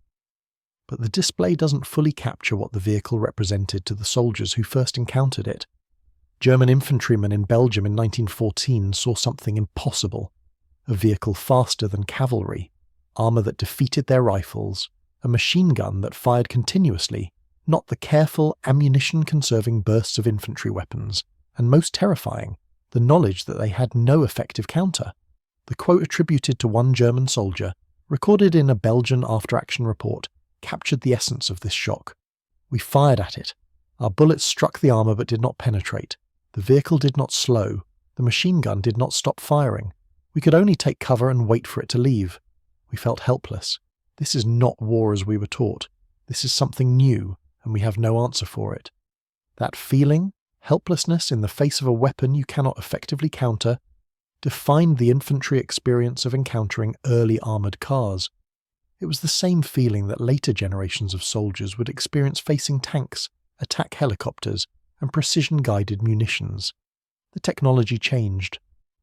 But the display doesn't fully capture what the vehicle represented to the soldiers who first encountered it. German infantrymen in Belgium in 1914 saw something impossible. A vehicle faster than cavalry, armour that defeated their rifles, a machine gun that fired continuously, not the careful, ammunition-conserving bursts of infantry weapons, and most terrifying, the knowledge that they had no effective counter. The quote attributed to one German soldier, recorded in a Belgian after-action report, captured the essence of this shock. "We fired at it. Our bullets struck the armour but did not penetrate. The vehicle did not slow. The machine gun did not stop firing. We could only take cover and wait for it to leave. We felt helpless. This is not war as we were taught. This is something new, and we have no answer for it." That feeling, helplessness in the face of a weapon you cannot effectively counter, defined the infantry experience of encountering early armoured cars. It was the same feeling that later generations of soldiers would experience facing tanks, attack helicopters, and precision-guided munitions. The technology changed.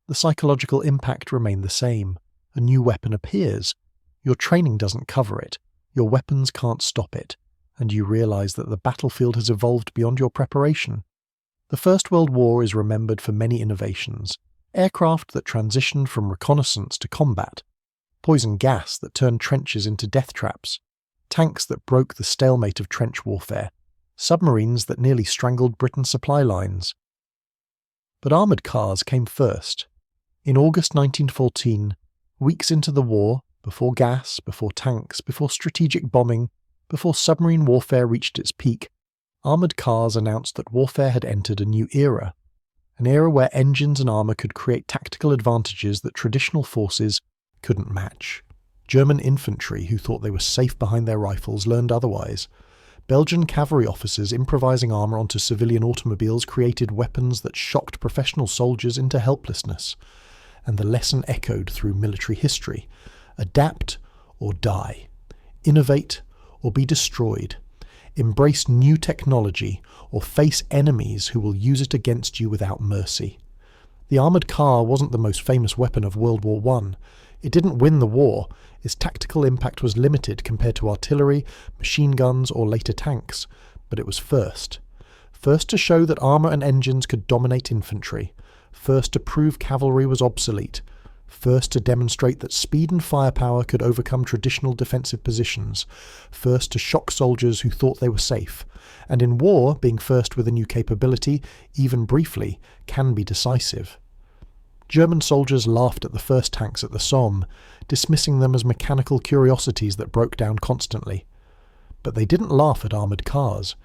The psychological impact remained the same. A new weapon appears. Your training doesn't cover it. Your weapons can't stop it. And you realise that the battlefield has evolved beyond your preparation. The First World War is remembered for many innovations. Aircraft that transitioned from reconnaissance to combat. Poison gas that turned trenches into death traps. Tanks that broke the stalemate of trench warfare. Submarines that nearly strangled Britain's supply lines. But armoured cars came first. In August 1914, weeks into the war, before gas, before tanks, before strategic bombing, before submarine warfare reached its peak, armoured cars announced that warfare had entered a new era. An era where engines and armour could create tactical advantages that traditional forces couldn't match. German infantry, who thought they were safe behind their rifles, learned otherwise. Belgian cavalry officers improvising armour onto civilian automobiles created weapons that shocked professional soldiers into helplessness. And the lesson echoed through military history. Adapt or die. Innovate or be destroyed. Embrace new technology or face enemies who will use it against you without mercy. The armoured car wasn't the most famous weapon of World War I. It didn't win the war. Its tactical impact was limited compared to artillery, machine guns, or later tanks, but it was first. First to show that armour and engines could dominate infantry. first to prove cavalry was obsolete, first to demonstrate that speed and firepower could overcome traditional defensive positions, first to shock soldiers who thought they were safe, and in war, being first with a new capability, even briefly, can be decisive. German soldiers laughed at the first tanks at the Somme, dismissing them as mechanical curiosities that broke down constantly. But they didn't laugh at armoured cars.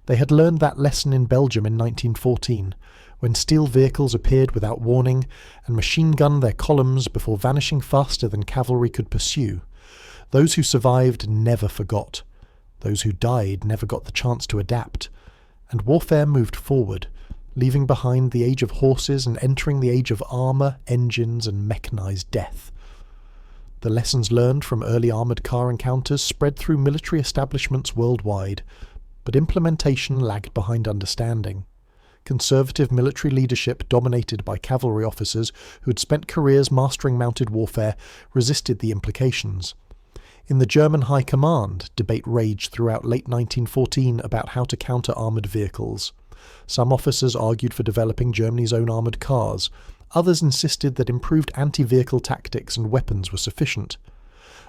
They had learned that lesson in Belgium in 1914, when steel vehicles appeared without warning and machine-gunned their columns before vanishing faster than cavalry could pursue. Those who survived never forgot. Those who died never got the chance to adapt. And warfare moved forward, leaving behind the age of horses and entering the age of armour, engines and mechanised death. The lessons learned from early armoured car encounters spread through military establishments worldwide, but implementation lagged behind understanding. Conservative military leadership, dominated by cavalry officers who had spent careers mastering mounted warfare, resisted the implications. In the German High Command, debate raged throughout late 1914 about how to counter armoured vehicles. Some officers argued for developing Germany's own armoured cars. Others insisted that improved anti-vehicle tactics and weapons were sufficient.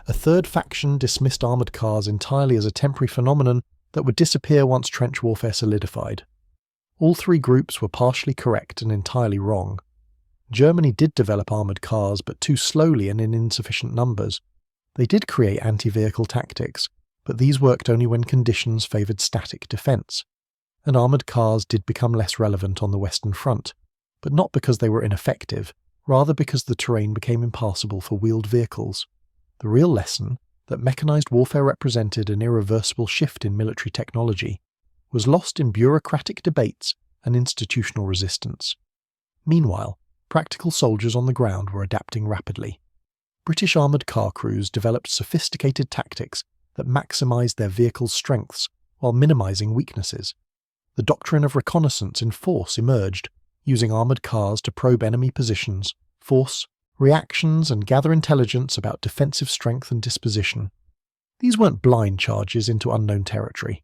A third faction dismissed armoured cars entirely as a temporary phenomenon that would disappear once trench warfare solidified. All three groups were partially correct and entirely wrong. Germany did develop armoured cars, but too slowly and in insufficient numbers. They did create anti-vehicle tactics, but these worked only when conditions favoured static defence. And armoured cars did become less relevant on the Western Front, but not because they were ineffective, rather because the terrain became impassable for wheeled vehicles. The real lesson, that mechanised warfare represented an irreversible shift in military technology, was lost in bureaucratic debates and institutional resistance. Meanwhile, practical soldiers on the ground were adapting rapidly. British armoured car crews developed sophisticated tactics that maximised their vehicles' strengths while minimising weaknesses. The doctrine of reconnaissance in force emerged, using armoured cars to probe enemy positions, force reactions and gather intelligence about defensive strength and disposition. These weren't blind charges into unknown territory.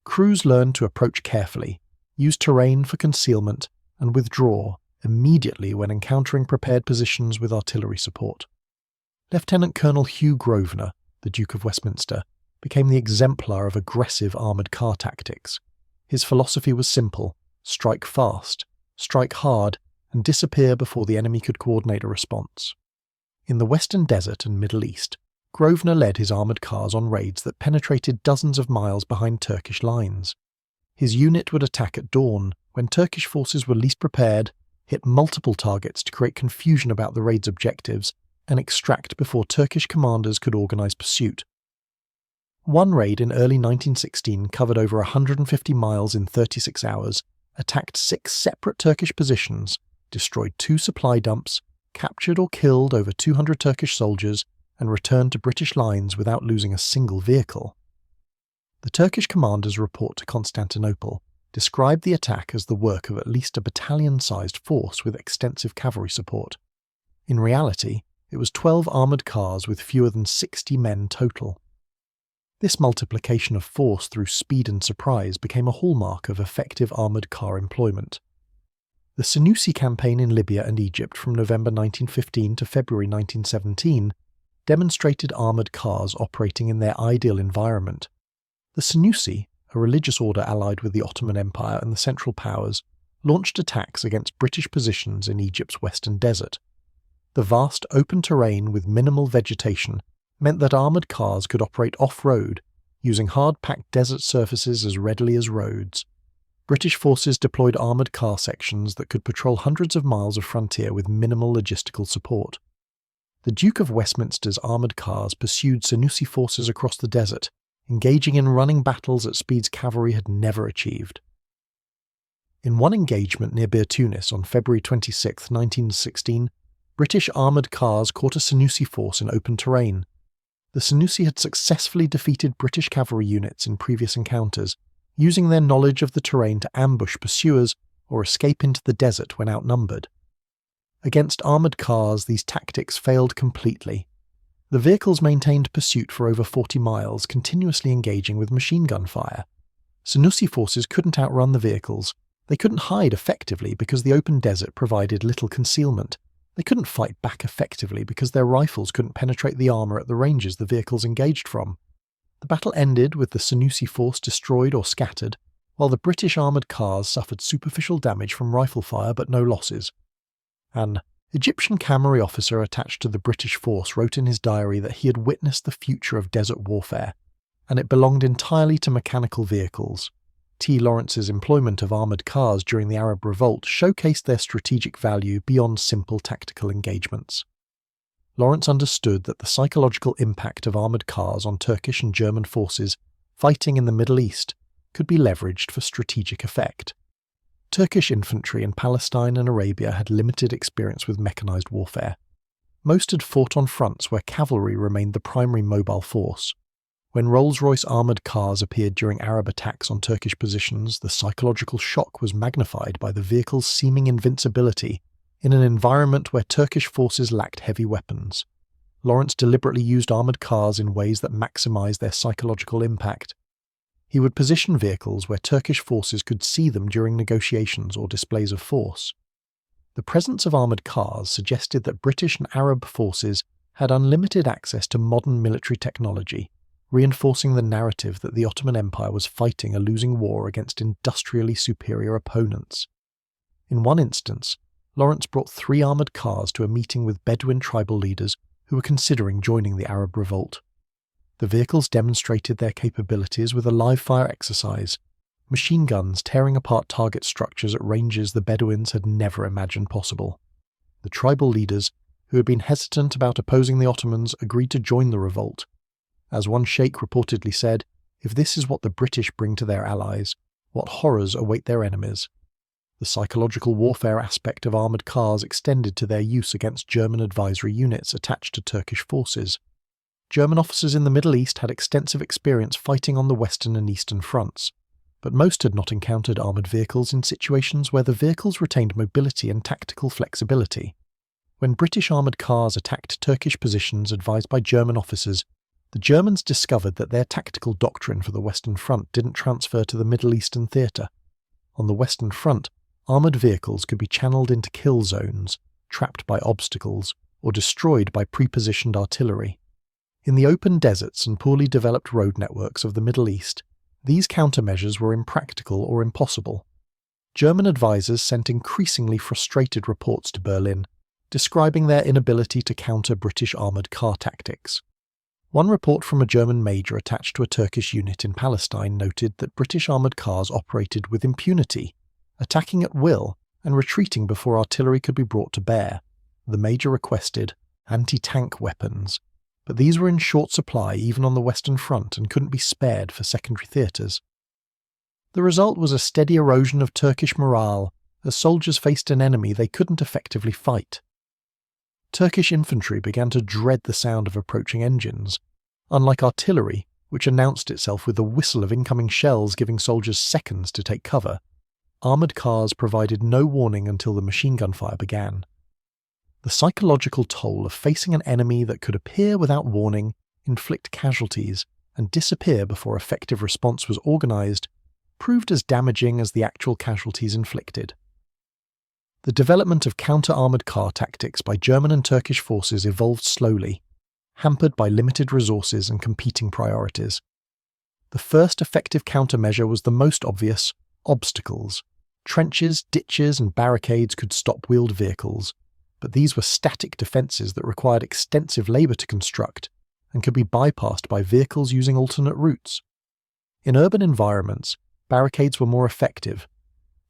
Crews learned to approach carefully, use terrain for concealment, and withdraw immediately when encountering prepared positions with artillery support. Lieutenant Colonel Hugh Grosvenor, the Duke of Westminster, became the exemplar of aggressive armoured car tactics. His philosophy was simple: strike fast, strike hard, and disappear before the enemy could coordinate a response. In the Western Desert and Middle East, Grosvenor led his armoured cars on raids that penetrated dozens of miles behind Turkish lines. His unit would attack at dawn, when Turkish forces were least prepared, hit multiple targets to create confusion about the raid's objectives, and extract before Turkish commanders could organise pursuit. One raid in early 1916 covered over 150 miles in 36 hours, attacked 6 separate Turkish positions, destroyed 2 supply dumps, captured or killed over 200 Turkish soldiers, and returned to British lines without losing a single vehicle. The Turkish commander's report to Constantinople described the attack as the work of at least a battalion-sized force with extensive cavalry support. In reality, it was 12 armoured cars with fewer than 60 men total. This multiplication of force through speed and surprise became a hallmark of effective armoured car employment. The Senussi campaign in Libya and Egypt from November 1915 to February 1917 demonstrated armoured cars operating in their ideal environment. The Senussi, a religious order allied with the Ottoman Empire and the Central Powers, launched attacks against British positions in Egypt's western desert. The vast open terrain with minimal vegetation meant that armoured cars could operate off-road, using hard-packed desert surfaces as readily as roads. British forces deployed armoured car sections that could patrol hundreds of miles of frontier with minimal logistical support. The Duke of Westminster's armoured cars pursued Senussi forces across the desert, engaging in running battles at speeds cavalry had never achieved. In one engagement near Bir Tunis on February 26, 1916, British armoured cars caught a Senussi force in open terrain. The Senussi had successfully defeated British cavalry units in previous encounters, using their knowledge of the terrain to ambush pursuers or escape into the desert when outnumbered. Against armoured cars, these tactics failed completely. The vehicles maintained pursuit for over 40 miles, continuously engaging with machine gun fire. Senussi forces couldn't outrun the vehicles, They couldn't hide effectively because the open desert provided little concealment. They couldn't fight back effectively because their rifles couldn't penetrate the armour at the ranges the vehicles engaged from. The battle ended with the Senussi force destroyed or scattered, while the British armoured cars suffered superficial damage from rifle fire but no losses. An Egyptian cavalry officer attached to the British force wrote in his diary that he had witnessed the future of desert warfare, and it belonged entirely to mechanical vehicles. T. Lawrence's employment of armoured cars during the Arab Revolt showcased their strategic value beyond simple tactical engagements. Lawrence understood that the psychological impact of armoured cars on Turkish and German forces fighting in the Middle East could be leveraged for strategic effect. Turkish infantry in Palestine and Arabia had limited experience with mechanised warfare. Most had fought on fronts where cavalry remained the primary mobile force. When Rolls-Royce armoured cars appeared during Arab attacks on Turkish positions, the psychological shock was magnified by the vehicle's seeming invincibility in an environment where Turkish forces lacked heavy weapons. Lawrence deliberately used armoured cars in ways that maximised their psychological impact. He would position vehicles where Turkish forces could see them during negotiations or displays of force. The presence of armoured cars suggested that British and Arab forces had unlimited access to modern military technology, reinforcing the narrative that the Ottoman Empire was fighting a losing war against industrially superior opponents. In one instance, Lawrence brought 3 armoured cars to a meeting with Bedouin tribal leaders who were considering joining the Arab Revolt. The vehicles demonstrated their capabilities with a live-fire exercise, machine guns tearing apart target structures at ranges the Bedouins had never imagined possible. The tribal leaders, who had been hesitant about opposing the Ottomans, agreed to join the revolt. As one sheikh reportedly said, "If this is what the British bring to their allies, what horrors await their enemies?" The psychological warfare aspect of armoured cars extended to their use against German advisory units attached to Turkish forces. German officers in the Middle East had extensive experience fighting on the Western and Eastern fronts, but most had not encountered armoured vehicles in situations where the vehicles retained mobility and tactical flexibility. When British armoured cars attacked Turkish positions advised by German officers, the Germans discovered that their tactical doctrine for the Western Front didn't transfer to the Middle Eastern theatre. On the Western Front, armoured vehicles could be channeled into kill zones, trapped by obstacles, or destroyed by pre-positioned artillery. In the open deserts and poorly developed road networks of the Middle East, these countermeasures were impractical or impossible. German advisors sent increasingly frustrated reports to Berlin, describing their inability to counter British armoured car tactics. One report from a German major attached to a Turkish unit in Palestine noted that British armoured cars operated with impunity, attacking at will and retreating before artillery could be brought to bear. The major requested anti-tank weapons, but these were in short supply even on the Western Front and couldn't be spared for secondary theatres. The result was a steady erosion of Turkish morale as soldiers faced an enemy they couldn't effectively fight. Turkish infantry began to dread the sound of approaching engines. Unlike artillery, which announced itself with the whistle of incoming shells giving soldiers seconds to take cover, armoured cars provided no warning until the machine gun fire began. The psychological toll of facing an enemy that could appear without warning, inflict casualties, and disappear before effective response was organised proved as damaging as the actual casualties inflicted. The development of counter-armoured car tactics by German and Turkish forces evolved slowly, hampered by limited resources and competing priorities. The first effective countermeasure was the most obvious: obstacles. Trenches, ditches, and barricades could stop wheeled vehicles, but these were static defences that required extensive labour to construct and could be bypassed by vehicles using alternate routes. In urban environments, barricades were more effective.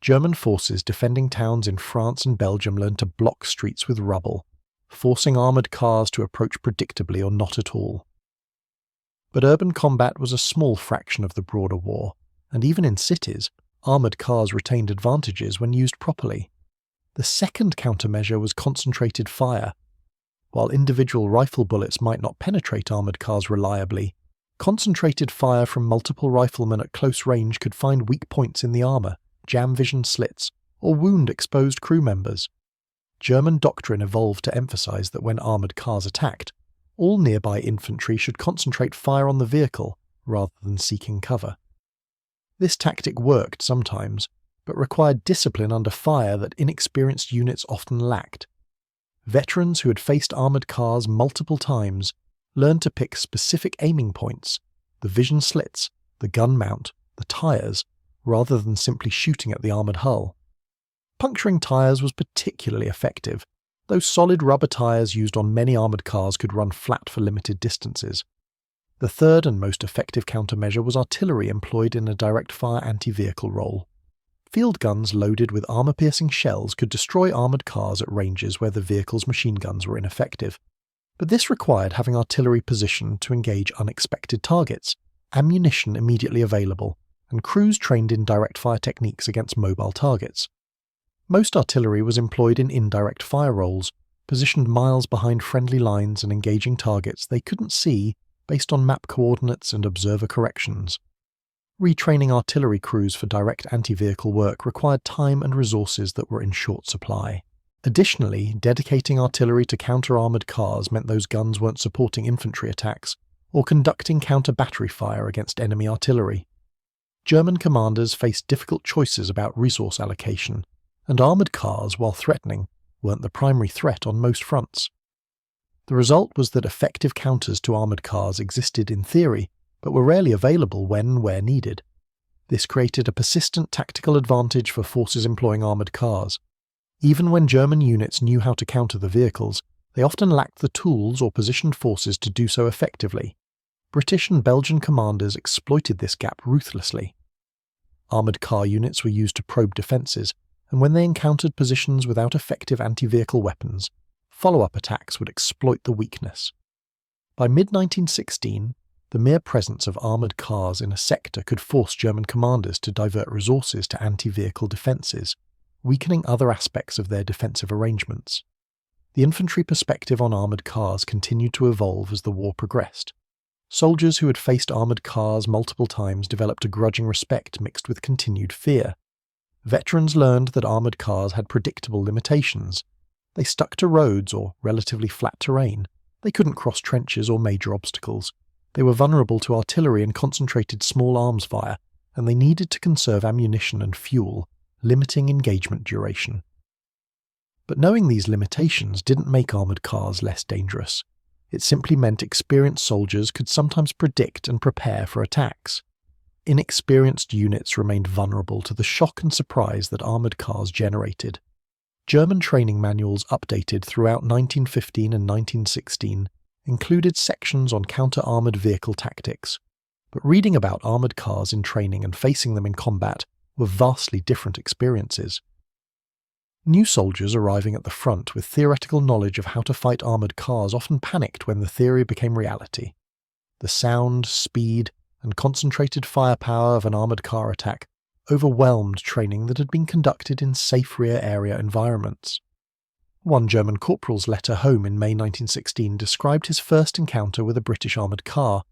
German forces defending towns in France and Belgium learned to block streets with rubble, forcing armoured cars to approach predictably or not at all. But urban combat was a small fraction of the broader war, and even in cities, armoured cars retained advantages when used properly. The second countermeasure was concentrated fire. While individual rifle bullets might not penetrate armoured cars reliably, concentrated fire from multiple riflemen at close range could find weak points in the armour, jam vision slits, or wound exposed crew members. German doctrine evolved to emphasise that when armoured cars attacked, all nearby infantry should concentrate fire on the vehicle rather than seeking cover. This tactic worked sometimes, but required discipline under fire that inexperienced units often lacked. Veterans who had faced armoured cars multiple times learned to pick specific aiming points, the vision slits, the gun mount, the tyres, rather than simply shooting at the armoured hull. Puncturing tyres was particularly effective, though solid rubber tyres used on many armoured cars could run flat for limited distances. The third and most effective countermeasure was artillery employed in a direct-fire anti-vehicle role. Field guns loaded with armour-piercing shells could destroy armoured cars at ranges where the vehicle's machine guns were ineffective. But this required having artillery positioned to engage unexpected targets, ammunition immediately available, and crews trained in direct-fire techniques against mobile targets. Most artillery was employed in indirect fire roles, positioned miles behind friendly lines and engaging targets they couldn't see based on map coordinates and observer corrections. Retraining artillery crews for direct anti-vehicle work required time and resources that were in short supply. Additionally, dedicating artillery to counter-armoured cars meant those guns weren't supporting infantry attacks or conducting counter-battery fire against enemy artillery. German commanders faced difficult choices about resource allocation, and armoured cars, while threatening, weren't the primary threat on most fronts. The result was that effective counters to armoured cars existed in theory, but were rarely available when and where needed. This created a persistent tactical advantage for forces employing armoured cars. Even when German units knew how to counter the vehicles, they often lacked the tools or positioned forces to do so effectively. British and Belgian commanders exploited this gap ruthlessly. Armoured car units were used to probe defences, and when they encountered positions without effective anti-vehicle weapons, follow-up attacks would exploit the weakness. By mid-1916, the mere presence of armoured cars in a sector could force German commanders to divert resources to anti-vehicle defences, weakening other aspects of their defensive arrangements. The infantry perspective on armoured cars continued to evolve as the war progressed. Soldiers who had faced armoured cars multiple times developed a grudging respect mixed with continued fear. Veterans learned that armoured cars had predictable limitations. They stuck to roads or relatively flat terrain. They couldn't cross trenches or major obstacles. They were vulnerable to artillery and concentrated small arms fire, and they needed to conserve ammunition and fuel, limiting engagement duration. But knowing these limitations didn't make armoured cars less dangerous. It simply meant experienced soldiers could sometimes predict and prepare for attacks. Inexperienced units remained vulnerable to the shock and surprise that armoured cars generated. German training manuals updated throughout 1915 and 1916 included sections on counter-armoured vehicle tactics, but reading about armoured cars in training and facing them in combat were vastly different experiences. New soldiers arriving at the front with theoretical knowledge of how to fight armoured cars often panicked when the theory became reality. The sound, speed, and concentrated firepower of an armoured car attack overwhelmed training that had been conducted in safe rear area environments. One German corporal's letter home in May 1916 described his first encounter with a British armoured car.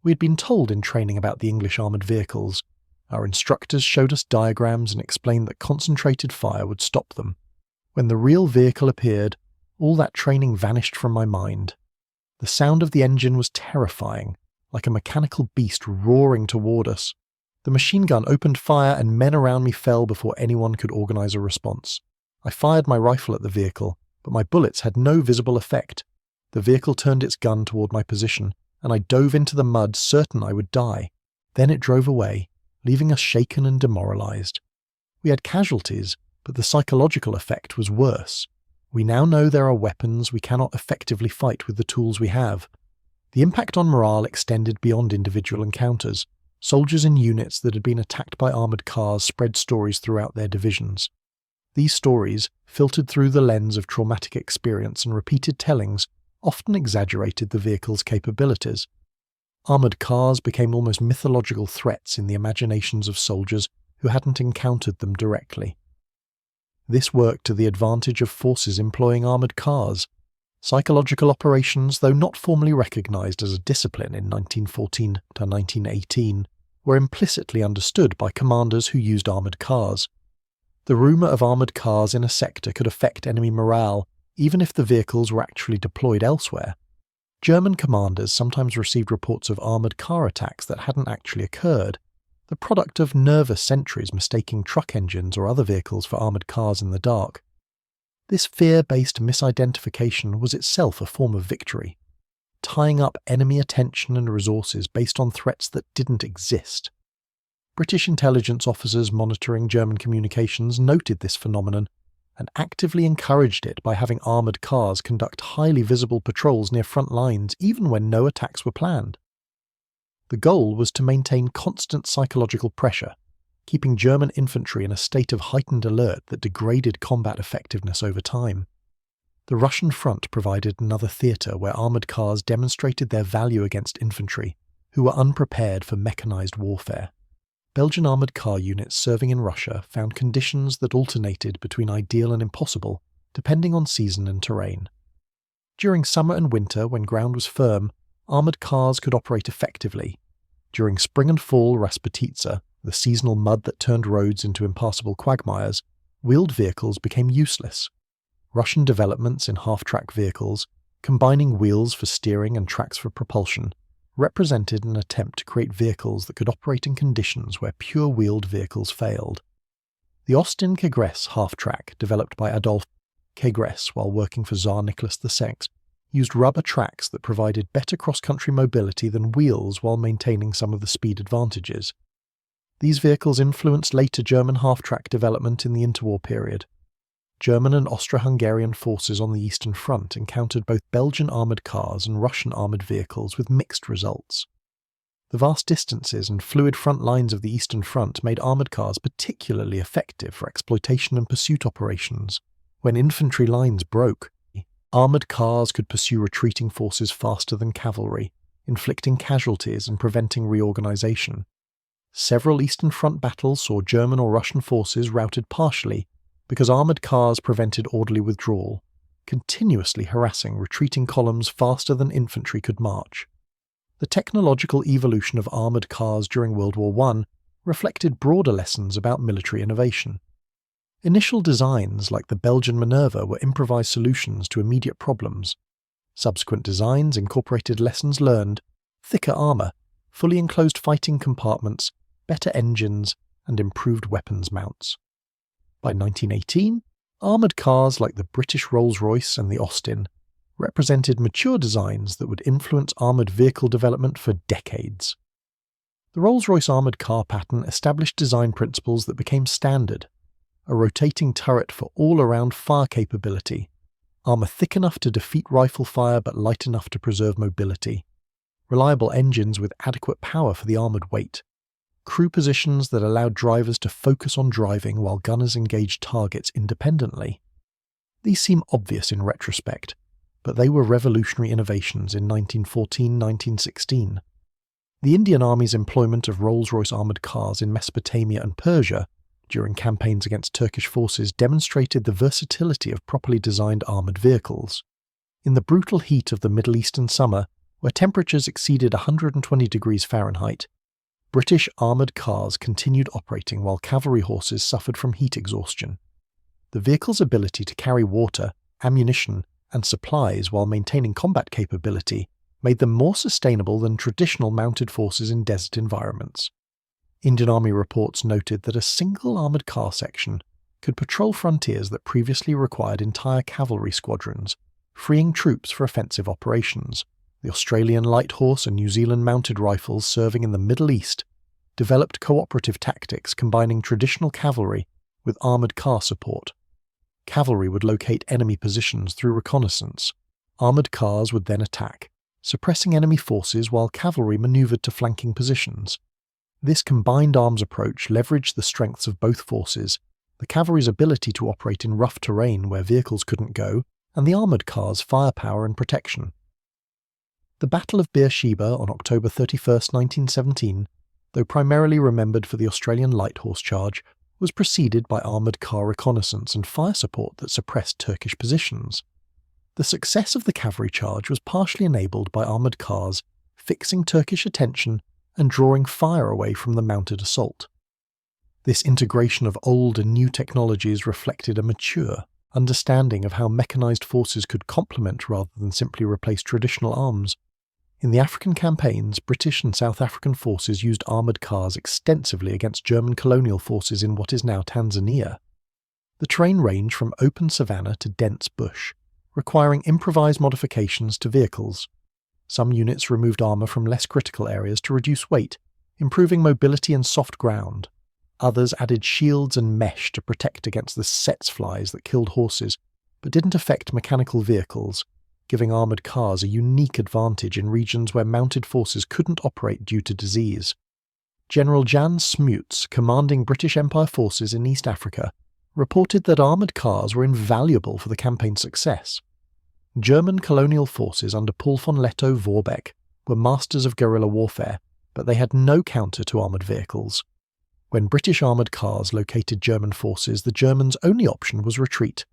We had been told in training about the English armoured vehicles. Our instructors showed us diagrams and explained that concentrated fire would stop them. When the real vehicle appeared, all that training vanished from my mind. The sound of the engine was terrifying, like a mechanical beast roaring toward us. The machine gun opened fire and men around me fell before anyone could organise a response. I fired my rifle at the vehicle, but my bullets had no visible effect. The vehicle turned its gun toward my position, and I dove into the mud certain I would die. Then it drove away, leaving us shaken and demoralised. We had casualties, but the psychological effect was worse. We now know there are weapons we cannot effectively fight with the tools we have. The impact on morale extended beyond individual encounters. Soldiers in units that had been attacked by armoured cars spread stories throughout their divisions. These stories, filtered through the lens of traumatic experience and repeated tellings, often exaggerated the vehicle's capabilities. Armoured cars became almost mythological threats in the imaginations of soldiers who hadn't encountered them directly. This worked to the advantage of forces employing armoured cars. Psychological operations, though not formally recognised as a discipline in 1914 to 1918, were implicitly understood by commanders who used armoured cars. The rumour of armoured cars in a sector could affect enemy morale, even if the vehicles were actually deployed elsewhere. German commanders sometimes received reports of armoured car attacks that hadn't actually occurred. the product of nervous sentries mistaking truck engines or other vehicles for armoured cars in the dark. This fear-based misidentification was itself a form of victory, tying up enemy attention and resources based on threats that didn't exist. British intelligence officers monitoring German communications noted this phenomenon and actively encouraged it by having armoured cars conduct highly visible patrols near front lines even when no attacks were planned. The goal was to maintain constant psychological pressure, keeping German infantry in a state of heightened alert that degraded combat effectiveness over time. The Russian front provided another theatre where armoured cars demonstrated their value against infantry, who were unprepared for mechanised warfare. Belgian armoured car units serving in Russia found conditions that alternated between ideal and impossible, depending on season and terrain. During summer and winter, when ground was firm, armoured cars could operate effectively. During spring and fall rasputitsa, the seasonal mud that turned roads into impassable quagmires, wheeled vehicles became useless. Russian developments in half-track vehicles, combining wheels for steering and tracks for propulsion, represented an attempt to create vehicles that could operate in conditions where pure-wheeled vehicles failed. The Austin Kegress half-track, developed by Adolf Kegress while working for Tsar Nicholas II, used rubber tracks that provided better cross-country mobility than wheels while maintaining some of the speed advantages. These vehicles influenced later German half-track development in the interwar period. German and Austro-Hungarian forces on the Eastern Front encountered both Belgian armoured cars and Russian armoured vehicles with mixed results. The vast distances and fluid front lines of the Eastern Front made armoured cars particularly effective for exploitation and pursuit operations. When infantry lines broke, armoured cars could pursue retreating forces faster than cavalry, inflicting casualties and preventing reorganisation. Several Eastern Front battles saw German or Russian forces routed partially because armoured cars prevented orderly withdrawal, continuously harassing retreating columns faster than infantry could march. The technological evolution of armoured cars during World War I reflected broader lessons about military innovation. Initial designs like the Belgian Minerva were improvised solutions to immediate problems. Subsequent designs incorporated lessons learned, thicker armour, fully enclosed fighting compartments, better engines, and improved weapons mounts. By 1918, armoured cars like the British Rolls-Royce and the Austin represented mature designs that would influence armoured vehicle development for decades. The Rolls-Royce armoured car pattern established design principles that became standard: a rotating turret for all-around fire capability, armour thick enough to defeat rifle fire but light enough to preserve mobility, reliable engines with adequate power for the armoured weight, crew positions that allowed drivers to focus on driving while gunners engaged targets independently. These seem obvious in retrospect, but they were revolutionary innovations in 1914-1916. The Indian Army's employment of Rolls-Royce armoured cars in Mesopotamia and Persia during campaigns against Turkish forces demonstrated the versatility of properly designed armoured vehicles. In the brutal heat of the Middle Eastern summer, where temperatures exceeded 120 degrees Fahrenheit, British armoured cars continued operating while cavalry horses suffered from heat exhaustion. The vehicle's ability to carry water, ammunition, and supplies while maintaining combat capability made them more sustainable than traditional mounted forces in desert environments. Indian Army reports noted that a single armoured car section could patrol frontiers that previously required entire cavalry squadrons, freeing troops for offensive operations. The Australian Light Horse and New Zealand Mounted Rifles serving in the Middle East developed cooperative tactics combining traditional cavalry with armoured car support. Cavalry would locate enemy positions through reconnaissance. Armoured cars would then attack, suppressing enemy forces while cavalry manoeuvred to flanking positions. This combined arms approach leveraged the strengths of both forces, the cavalry's ability to operate in rough terrain where vehicles couldn't go, and the armoured cars' firepower and protection. The Battle of Beersheba on October 31, 1917, though primarily remembered for the Australian Light Horse charge, was preceded by armoured car reconnaissance and fire support that suppressed Turkish positions. The success of the cavalry charge was partially enabled by armoured cars fixing Turkish attention and drawing fire away from the mounted assault. This integration of old and new technologies reflected a mature understanding of how mechanised forces could complement rather than simply replace traditional arms. In the African campaigns, British and South African forces used armoured cars extensively against German colonial forces in what is now Tanzania. The terrain ranged from open savanna to dense bush, requiring improvised modifications to vehicles. Some units removed armour from less critical areas to reduce weight, improving mobility and soft ground. Others added shields and mesh to protect against the setsflies that killed horses, but didn't affect mechanical vehicles, giving armoured cars a unique advantage in regions where mounted forces couldn't operate due to disease. General Jan Smuts, commanding British Empire forces in East Africa, reported that armoured cars were invaluable for the campaign's success. German colonial forces under Paul von Lettow-Vorbeck were masters of guerrilla warfare, but they had no counter to armoured vehicles. When British armoured cars located German forces, the Germans' only option was retreat.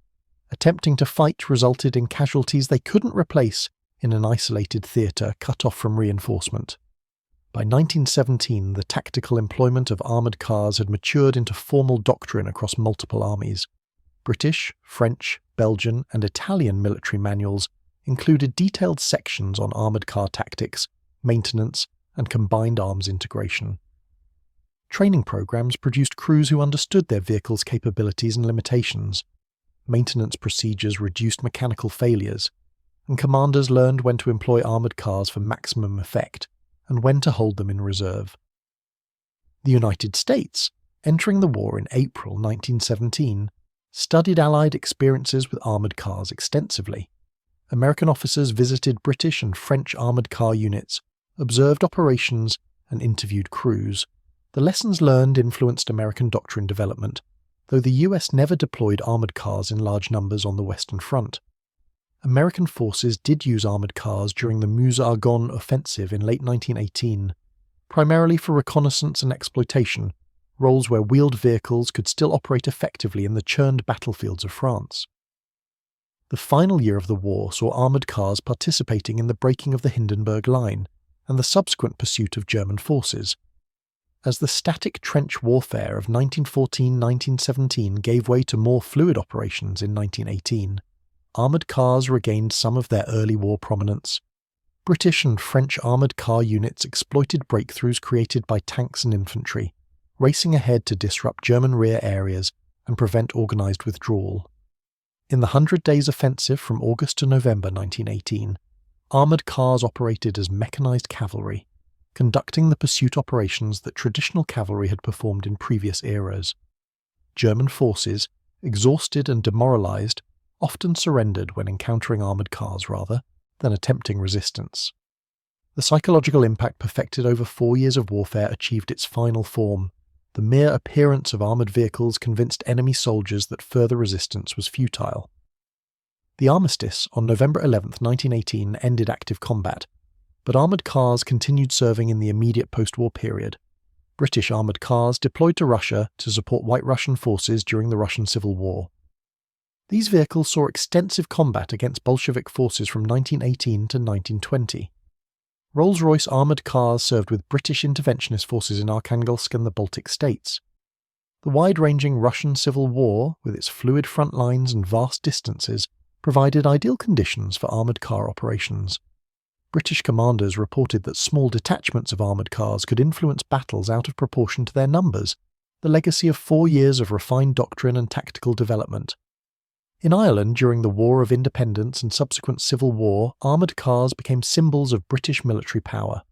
Attempting to fight resulted in casualties they couldn't replace in an isolated theatre cut off from reinforcement. By 1917, the tactical employment of armoured cars had matured into formal doctrine across multiple armies. British, French, Belgian, and Italian military manuals included detailed sections on armoured car tactics, maintenance, and combined arms integration. Training programs produced crews who understood their vehicles' capabilities and limitations. Maintenance procedures reduced mechanical failures, and commanders learned when to employ armoured cars for maximum effect, and when to hold them in reserve. The United States, entering the war in April 1917, studied Allied experiences with armoured cars extensively. American officers visited British and French armoured car units, observed operations, and interviewed crews. The lessons learned influenced American doctrine development, though the US never deployed armoured cars in large numbers on the Western Front. American forces did use armoured cars during the Meuse-Argonne offensive in late 1918, primarily for reconnaissance and exploitation, roles where wheeled vehicles could still operate effectively in the churned battlefields of France. The final year of the war saw armoured cars participating in the breaking of the Hindenburg Line and the subsequent pursuit of German forces. As the static trench warfare of 1914-1917 gave way to more fluid operations in 1918, armoured cars regained some of their early war prominence. British and French armoured car units exploited breakthroughs created by tanks and infantry, racing ahead to disrupt German rear areas and prevent organised withdrawal. In the 100 Days Offensive from August to November 1918, armoured cars operated as mechanised cavalry, conducting the pursuit operations that traditional cavalry had performed in previous eras. German forces, exhausted and demoralised, often surrendered when encountering armoured cars rather than attempting resistance. The psychological impact perfected over 4 years of warfare achieved its final form. The mere appearance of armoured vehicles convinced enemy soldiers that further resistance was futile. The armistice on November 11, 1918 ended active combat, but armoured cars continued serving in the immediate post-war period. British armoured cars deployed to Russia to support White Russian forces during the Russian Civil War. These vehicles saw extensive combat against Bolshevik forces from 1918 to 1920. Rolls-Royce armoured cars served with British interventionist forces in Arkhangelsk and the Baltic states. The wide-ranging Russian Civil War, with its fluid front lines and vast distances, provided ideal conditions for armoured car operations. British commanders reported that small detachments of armoured cars could influence battles out of proportion to their numbers, the legacy of 4 years of refined doctrine and tactical development. In Ireland during the War of Independence and subsequent Civil War, armoured cars became symbols of British military power.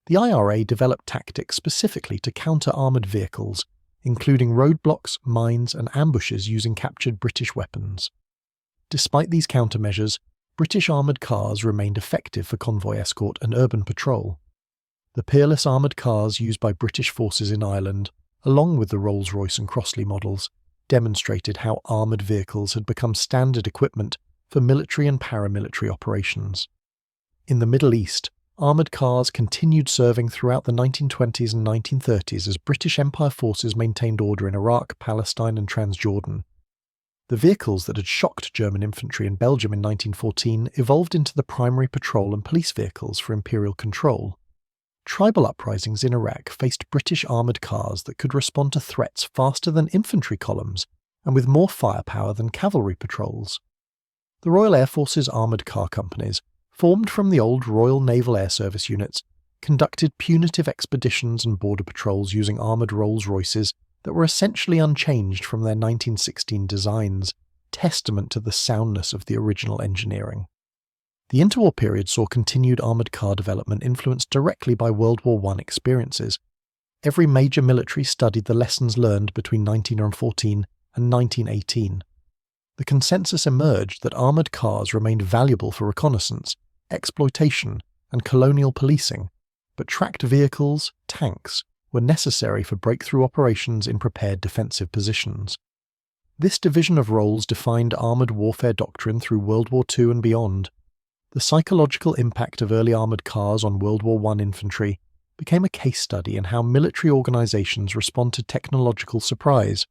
The IRA developed tactics specifically to counter armoured vehicles, including roadblocks, mines, and ambushes using captured British weapons. Despite these countermeasures, British armoured cars remained effective for convoy escort and urban patrol. The peerless armoured cars used by British forces in Ireland, along with the Rolls-Royce and Crossley models, demonstrated how armoured vehicles had become standard equipment for military and paramilitary operations. In the Middle East, armoured cars continued serving throughout the 1920s and 1930s as British Empire forces maintained order in Iraq, Palestine, and Transjordan. The vehicles that had shocked German infantry in Belgium in 1914 evolved into the primary patrol and police vehicles for imperial control. Tribal uprisings in Iraq faced British armoured cars that could respond to threats faster than infantry columns and with more firepower than cavalry patrols. The Royal Air Force's armoured car companies, formed from the old Royal Naval Air Service units, conducted punitive expeditions and border patrols using armoured Rolls-Royces that were essentially unchanged from their 1916 designs, testament to the soundness of the original engineering. The interwar period saw continued armoured car development influenced directly by World War I experiences. Every major military studied the lessons learned between 1914 and 1918. The consensus emerged that armoured cars remained valuable for reconnaissance, exploitation, and colonial policing, but tracked vehicles, tanks, were necessary for breakthrough operations in prepared defensive positions. This division of roles defined armoured warfare doctrine through World War II and beyond. The psychological impact of early armoured cars on World War I infantry became a case study in how military organisations respond to technological surprise.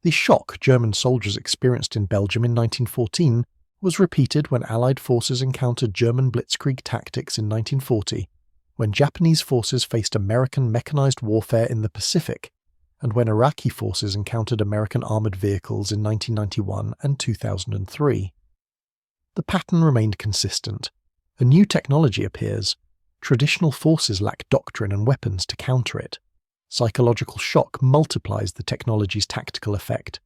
The shock German soldiers experienced in Belgium in 1914 was repeated when Allied forces encountered German blitzkrieg tactics in 1940, when Japanese forces faced American mechanized warfare in the Pacific, and when Iraqi forces encountered American armoured vehicles in 1991 and 2003. The pattern remained consistent. A new technology appears. Traditional forces lack doctrine and weapons to counter it. Psychological shock multiplies the technology's tactical effect.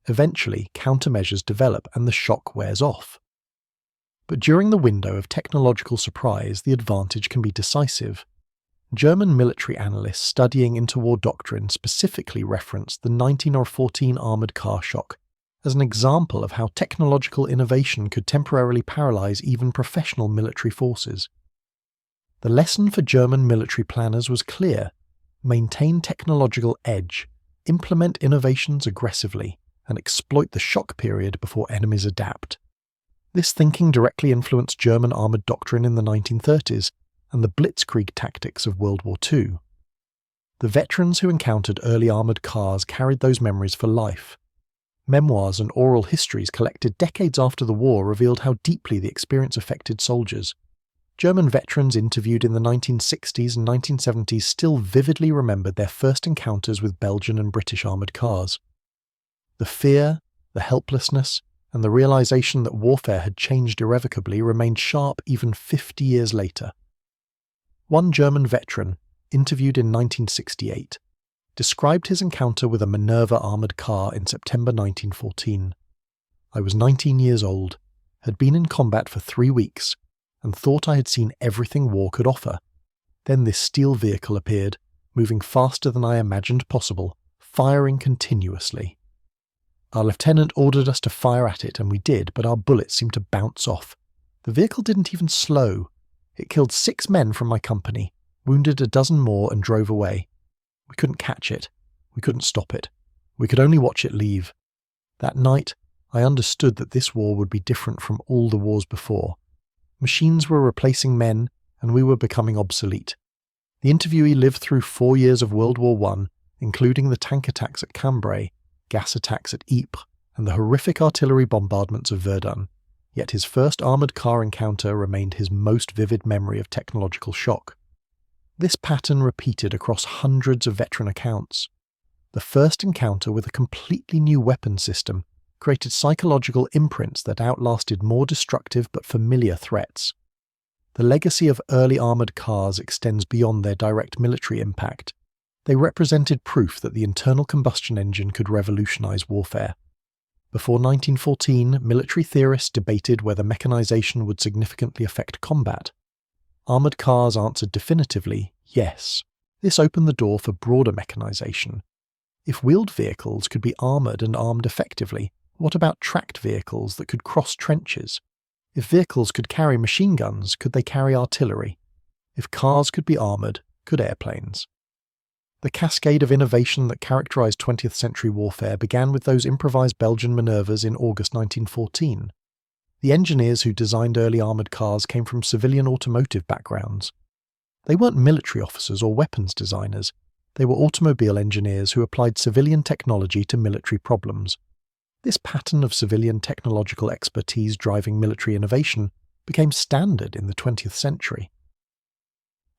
Eventually, countermeasures develop and the shock wears off. But during the window of technological surprise, the advantage can be decisive. German military analysts studying interwar doctrine specifically referenced the 1914 armoured car shock as an example of how technological innovation could temporarily paralyse even professional military forces. The lesson for German military planners was clear: maintain technological edge, implement innovations aggressively, and exploit the shock period before enemies adapt. This thinking directly influenced German armoured doctrine in the 1930s and the blitzkrieg tactics of World War II. The veterans who encountered early armoured cars carried those memories for life. Memoirs and oral histories collected decades after the war revealed how deeply the experience affected soldiers. German veterans interviewed in the 1960s and 1970s still vividly remembered their first encounters with Belgian and British armoured cars. The fear, the helplessness, and the realisation that warfare had changed irrevocably remained sharp even 50 years later. One German veteran, interviewed in 1968, described his encounter with a Minerva armoured car in September 1914. "I was 19 years old, had been in combat for 3 weeks, and thought I had seen everything war could offer. Then this steel vehicle appeared, moving faster than I imagined possible, firing continuously. Our lieutenant ordered us to fire at it, and we did, but our bullets seemed to bounce off. The vehicle didn't even slow. It killed 6 men from my company, wounded a dozen more, and drove away. We couldn't catch it. We couldn't stop it. We could only watch it leave. That night, I understood that this war would be different from all the wars before. Machines were replacing men, and we were becoming obsolete." The interviewee lived through 4 years of World War I, including the tank attacks at Cambrai, gas attacks at Ypres, and the horrific artillery bombardments of Verdun. Yet his first armoured car encounter remained his most vivid memory of technological shock. This pattern repeated across hundreds of veteran accounts. The first encounter with a completely new weapon system created psychological imprints that outlasted more destructive but familiar threats. The legacy of early armoured cars extends beyond their direct military impact. They represented proof that the internal combustion engine could revolutionise warfare. Before 1914, military theorists debated whether mechanisation would significantly affect combat. Armoured cars answered definitively, yes. This opened the door for broader mechanisation. If wheeled vehicles could be armoured and armed effectively, what about tracked vehicles that could cross trenches? If vehicles could carry machine guns, could they carry artillery? If cars could be armoured, could airplanes? The cascade of innovation that characterised 20th century warfare began with those improvised Belgian Minervas in August 1914. The engineers who designed early armoured cars came from civilian automotive backgrounds. They weren't military officers or weapons designers. They were automobile engineers who applied civilian technology to military problems. This pattern of civilian technological expertise driving military innovation became standard in the 20th century.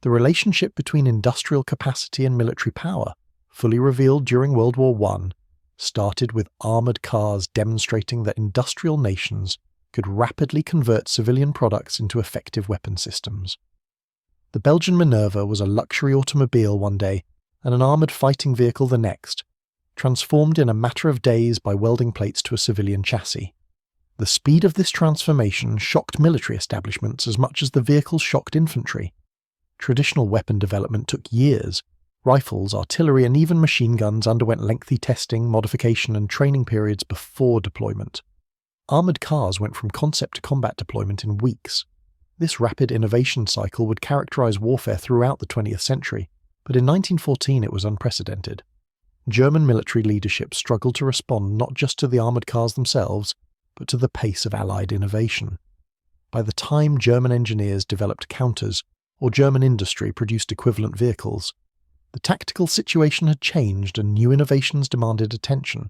The relationship between industrial capacity and military power, fully revealed during World War I, started with armoured cars demonstrating that industrial nations could rapidly convert civilian products into effective weapon systems. The Belgian Minerva was a luxury automobile one day and an armoured fighting vehicle the next, transformed in a matter of days by welding plates to a civilian chassis. The speed of this transformation shocked military establishments as much as the vehicles shocked infantry. Traditional weapon development took years. Rifles, artillery, and even machine guns underwent lengthy testing, modification, and training periods before deployment. Armoured cars went from concept to combat deployment in weeks. This rapid innovation cycle would characterise warfare throughout the 20th century, but in 1914 it was unprecedented. German military leadership struggled to respond not just to the armoured cars themselves, but to the pace of Allied innovation. By the time German engineers developed counters, or German industry produced equivalent vehicles, the tactical situation had changed and new innovations demanded attention.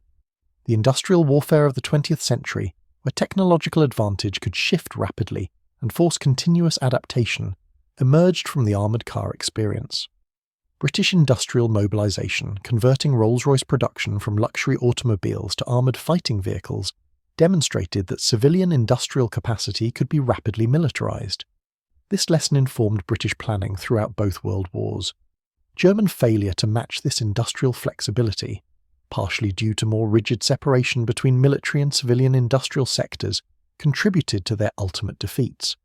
The industrial warfare of the 20th century, where technological advantage could shift rapidly and force continuous adaptation, emerged from the armoured car experience. British industrial mobilisation, converting Rolls-Royce production from luxury automobiles to armoured fighting vehicles, demonstrated that civilian industrial capacity could be rapidly militarised. This lesson informed British planning throughout both world wars. German failure to match this industrial flexibility, partially due to more rigid separation between military and civilian industrial sectors, contributed to their ultimate defeats.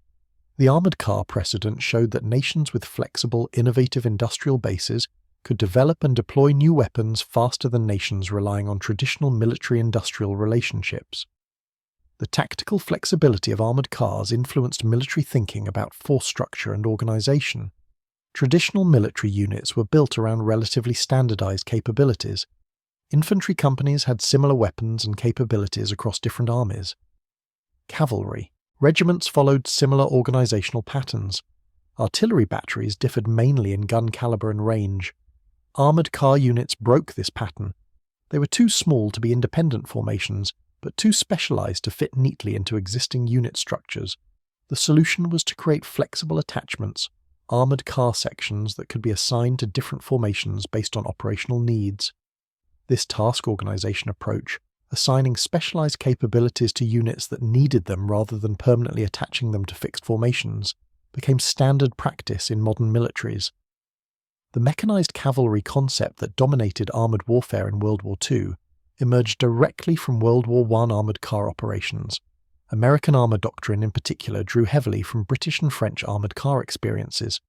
The armoured car precedent showed that nations with flexible, innovative industrial bases could develop and deploy new weapons faster than nations relying on traditional military-industrial relationships. The tactical flexibility of armoured cars influenced military thinking about force structure and organisation. Traditional military units were built around relatively standardised capabilities. Infantry companies had similar weapons and capabilities across different armies. Cavalry. Regiments followed similar organisational patterns. Artillery batteries differed mainly in gun calibre and range. Armoured car units broke this pattern. They were too small to be independent formations, but too specialised to fit neatly into existing unit structures. The solution was to create flexible attachments, armoured car sections that could be assigned to different formations based on operational needs. This task organisation approach, assigning specialised capabilities to units that needed them rather than permanently attaching them to fixed formations, became standard practice in modern militaries. The mechanised cavalry concept that dominated armoured warfare in World War II emerged directly from World War I armoured car operations. American armour doctrine in particular drew heavily from British and French armoured car experiences.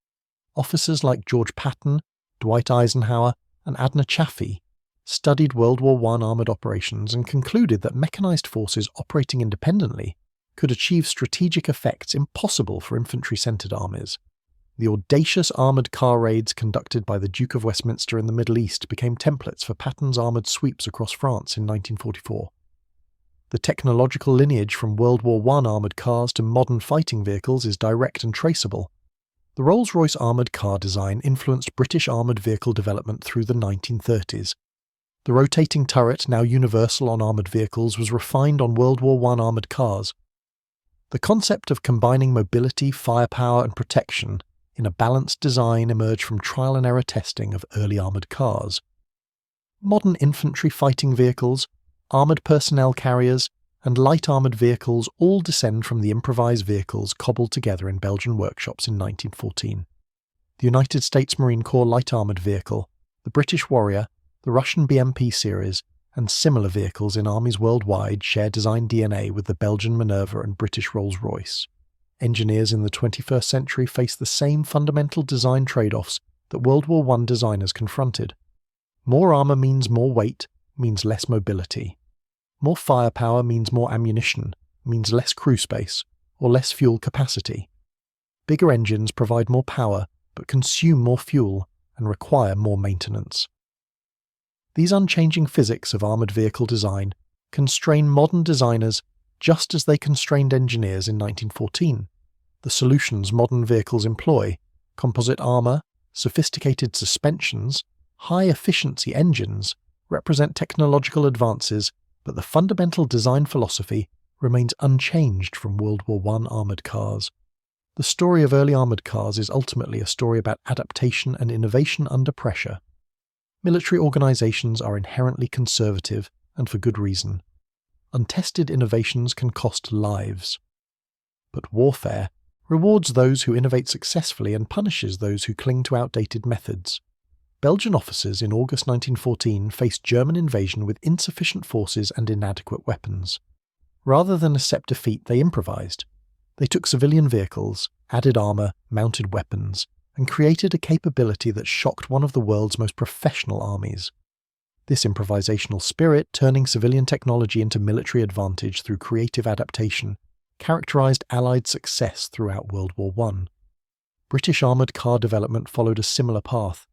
Officers like George Patton, Dwight Eisenhower, and Adna Chaffee studied World War I armoured operations and concluded that mechanised forces operating independently could achieve strategic effects impossible for infantry-centred armies. The audacious armoured car raids conducted by the Duke of Westminster in the Middle East became templates for Patton's armoured sweeps across France in 1944. The technological lineage from World War I armoured cars to modern fighting vehicles is direct and traceable. The Rolls-Royce armoured car design influenced British armoured vehicle development through the 1930s. The rotating turret, now universal on armoured vehicles, was refined on World War I armoured cars. The concept of combining mobility, firepower and protection in a balanced design emerged from trial and error testing of early armoured cars. Modern infantry fighting vehicles, armoured personnel carriers, and light armoured vehicles all descend from the improvised vehicles cobbled together in Belgian workshops in 1914. The United States Marine Corps light armoured vehicle, the British Warrior, the Russian BMP series, and similar vehicles in armies worldwide share design DNA with the Belgian Minerva and British Rolls-Royce. Engineers in the 21st century face the same fundamental design trade-offs that World War I designers confronted. More armour means more weight, means less mobility. More firepower means more ammunition, means less crew space, or less fuel capacity. Bigger engines provide more power, but consume more fuel and require more maintenance. These unchanging physics of armoured vehicle design constrain modern designers just as they constrained engineers in 1914. The solutions modern vehicles employ, composite armour, sophisticated suspensions, high-efficiency engines, represent technological advances, but the fundamental design philosophy remains unchanged from World War I armoured cars. The story of early armoured cars is ultimately a story about adaptation and innovation under pressure. Military organisations are inherently conservative, and for good reason. Untested innovations can cost lives. But warfare rewards those who innovate successfully and punishes those who cling to outdated methods. Belgian officers in August 1914 faced German invasion with insufficient forces and inadequate weapons. Rather than accept defeat, they improvised. They took civilian vehicles, added armour, mounted weapons, and created a capability that shocked one of the world's most professional armies. This improvisational spirit, turning civilian technology into military advantage through creative adaptation, characterised Allied success throughout World War I. British armoured car development followed a similar path.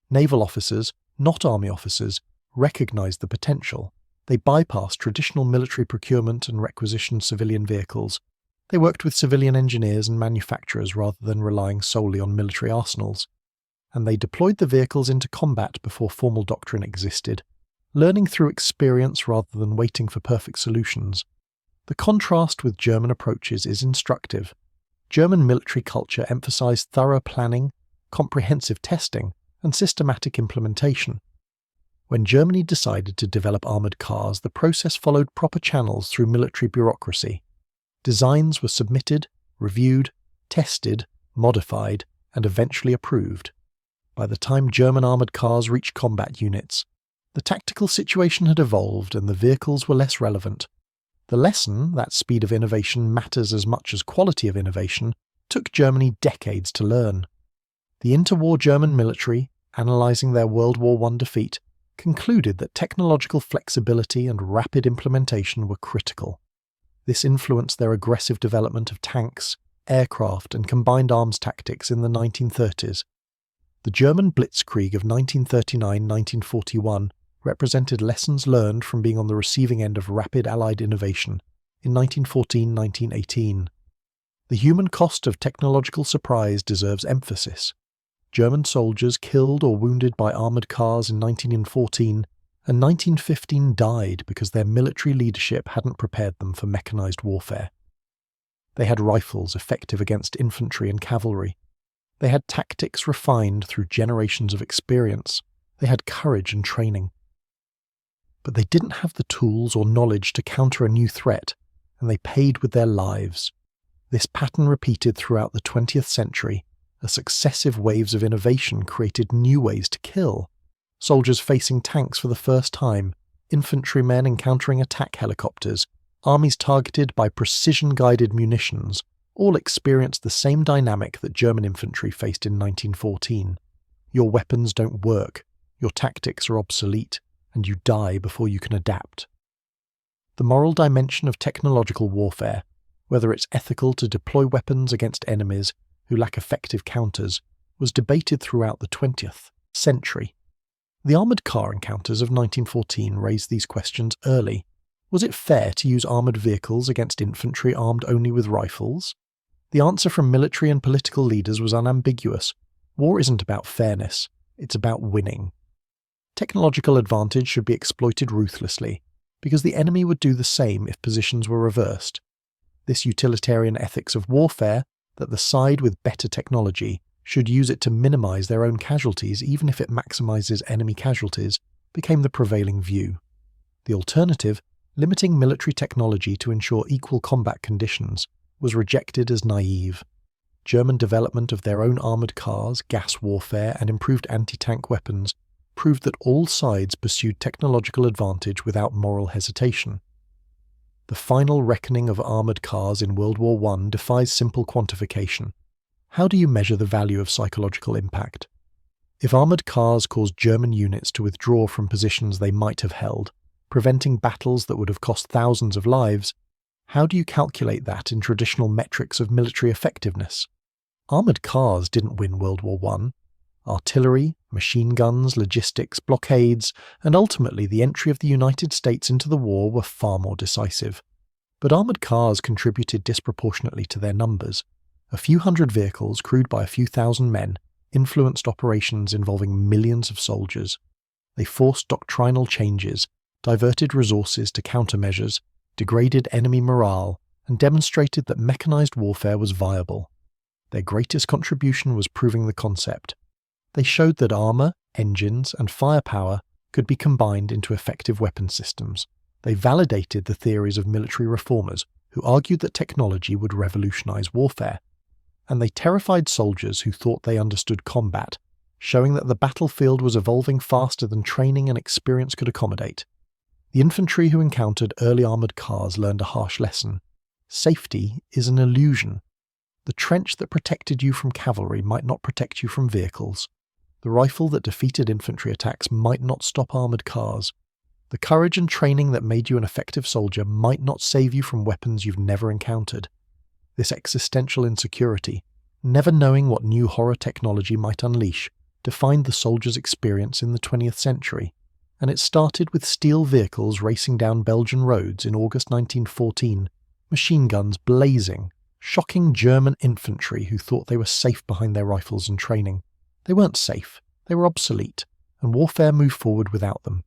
Naval officers, not army officers, recognised the potential. They bypassed traditional military procurement and requisitioned civilian vehicles. They worked with civilian engineers and manufacturers rather than relying solely on military arsenals. And they deployed the vehicles into combat before formal doctrine existed, learning through experience rather than waiting for perfect solutions. The contrast with German approaches is instructive. German military culture emphasised thorough planning, comprehensive testing, and systematic implementation. When Germany decided to develop armoured cars, the process followed proper channels through military bureaucracy. Designs were submitted, reviewed, tested, modified, and eventually approved. By the time German armoured cars reached combat units, the tactical situation had evolved and the vehicles were less relevant. The lesson that speed of innovation matters as much as quality of innovation took Germany decades to learn. The interwar German military, analysing their World War I defeat, concluded that technological flexibility and rapid implementation were critical. This influenced their aggressive development of tanks, aircraft, and combined arms tactics in the 1930s. The German Blitzkrieg of 1939-1941 represented lessons learned from being on the receiving end of rapid Allied innovation in 1914-1918. The human cost of technological surprise deserves emphasis. German soldiers killed or wounded by armoured cars in 1914 and 1915 died because their military leadership hadn't prepared them for mechanised warfare. They had rifles effective against infantry and cavalry. They had tactics refined through generations of experience. They had courage and training. But they didn't have the tools or knowledge to counter a new threat, and they paid with their lives. This pattern repeated throughout the 20th century, as successive waves of innovation created new ways to kill. Soldiers facing tanks for the first time, infantrymen encountering attack helicopters, armies targeted by precision-guided munitions, all experienced the same dynamic that German infantry faced in 1914. Your weapons don't work, your tactics are obsolete, and you die before you can adapt. The moral dimension of technological warfare, whether it's ethical to deploy weapons against enemies who lack effective counters, was debated throughout the 20th century. The armoured car encounters of 1914 raised these questions early. Was it fair to use armoured vehicles against infantry armed only with rifles? The answer from military and political leaders was unambiguous. War isn't about fairness, it's about winning. Technological advantage should be exploited ruthlessly, because the enemy would do the same if positions were reversed. This utilitarian ethics of warfare, that the side with better technology should use it to minimise their own casualties even if it maximises enemy casualties, became the prevailing view. The alternative, limiting military technology to ensure equal combat conditions, was rejected as naive. German development of their own armoured cars, gas warfare, and improved anti-tank weapons proved that all sides pursued technological advantage without moral hesitation. The final reckoning of armoured cars in World War I defies simple quantification. How do you measure the value of psychological impact? If armoured cars caused German units to withdraw from positions they might have held, preventing battles that would have cost thousands of lives, how do you calculate that in traditional metrics of military effectiveness? Armoured cars didn't win World War I. Artillery, machine guns, logistics, blockades, and ultimately the entry of the United States into the war were far more decisive. But armoured cars contributed disproportionately to their numbers. A few hundred vehicles, crewed by a few thousand men, influenced operations involving millions of soldiers. They forced doctrinal changes, diverted resources to countermeasures, degraded enemy morale, and demonstrated that mechanised warfare was viable. Their greatest contribution was proving the concept. They showed that armour, engines, and firepower could be combined into effective weapon systems. They validated the theories of military reformers who argued that technology would revolutionize warfare. And they terrified soldiers who thought they understood combat, showing that the battlefield was evolving faster than training and experience could accommodate. The infantry who encountered early armoured cars learned a harsh lesson. Safety is an illusion. The trench that protected you from cavalry might not protect you from vehicles. The rifle that defeated infantry attacks might not stop armoured cars. The courage and training that made you an effective soldier might not save you from weapons you've never encountered. This existential insecurity, never knowing what new horror technology might unleash, defined the soldier's experience in the 20th century, and it started with steel vehicles racing down Belgian roads in August 1914, machine guns blazing, shocking German infantry who thought they were safe behind their rifles and training. They weren't safe, they were obsolete, and warfare moved forward without them.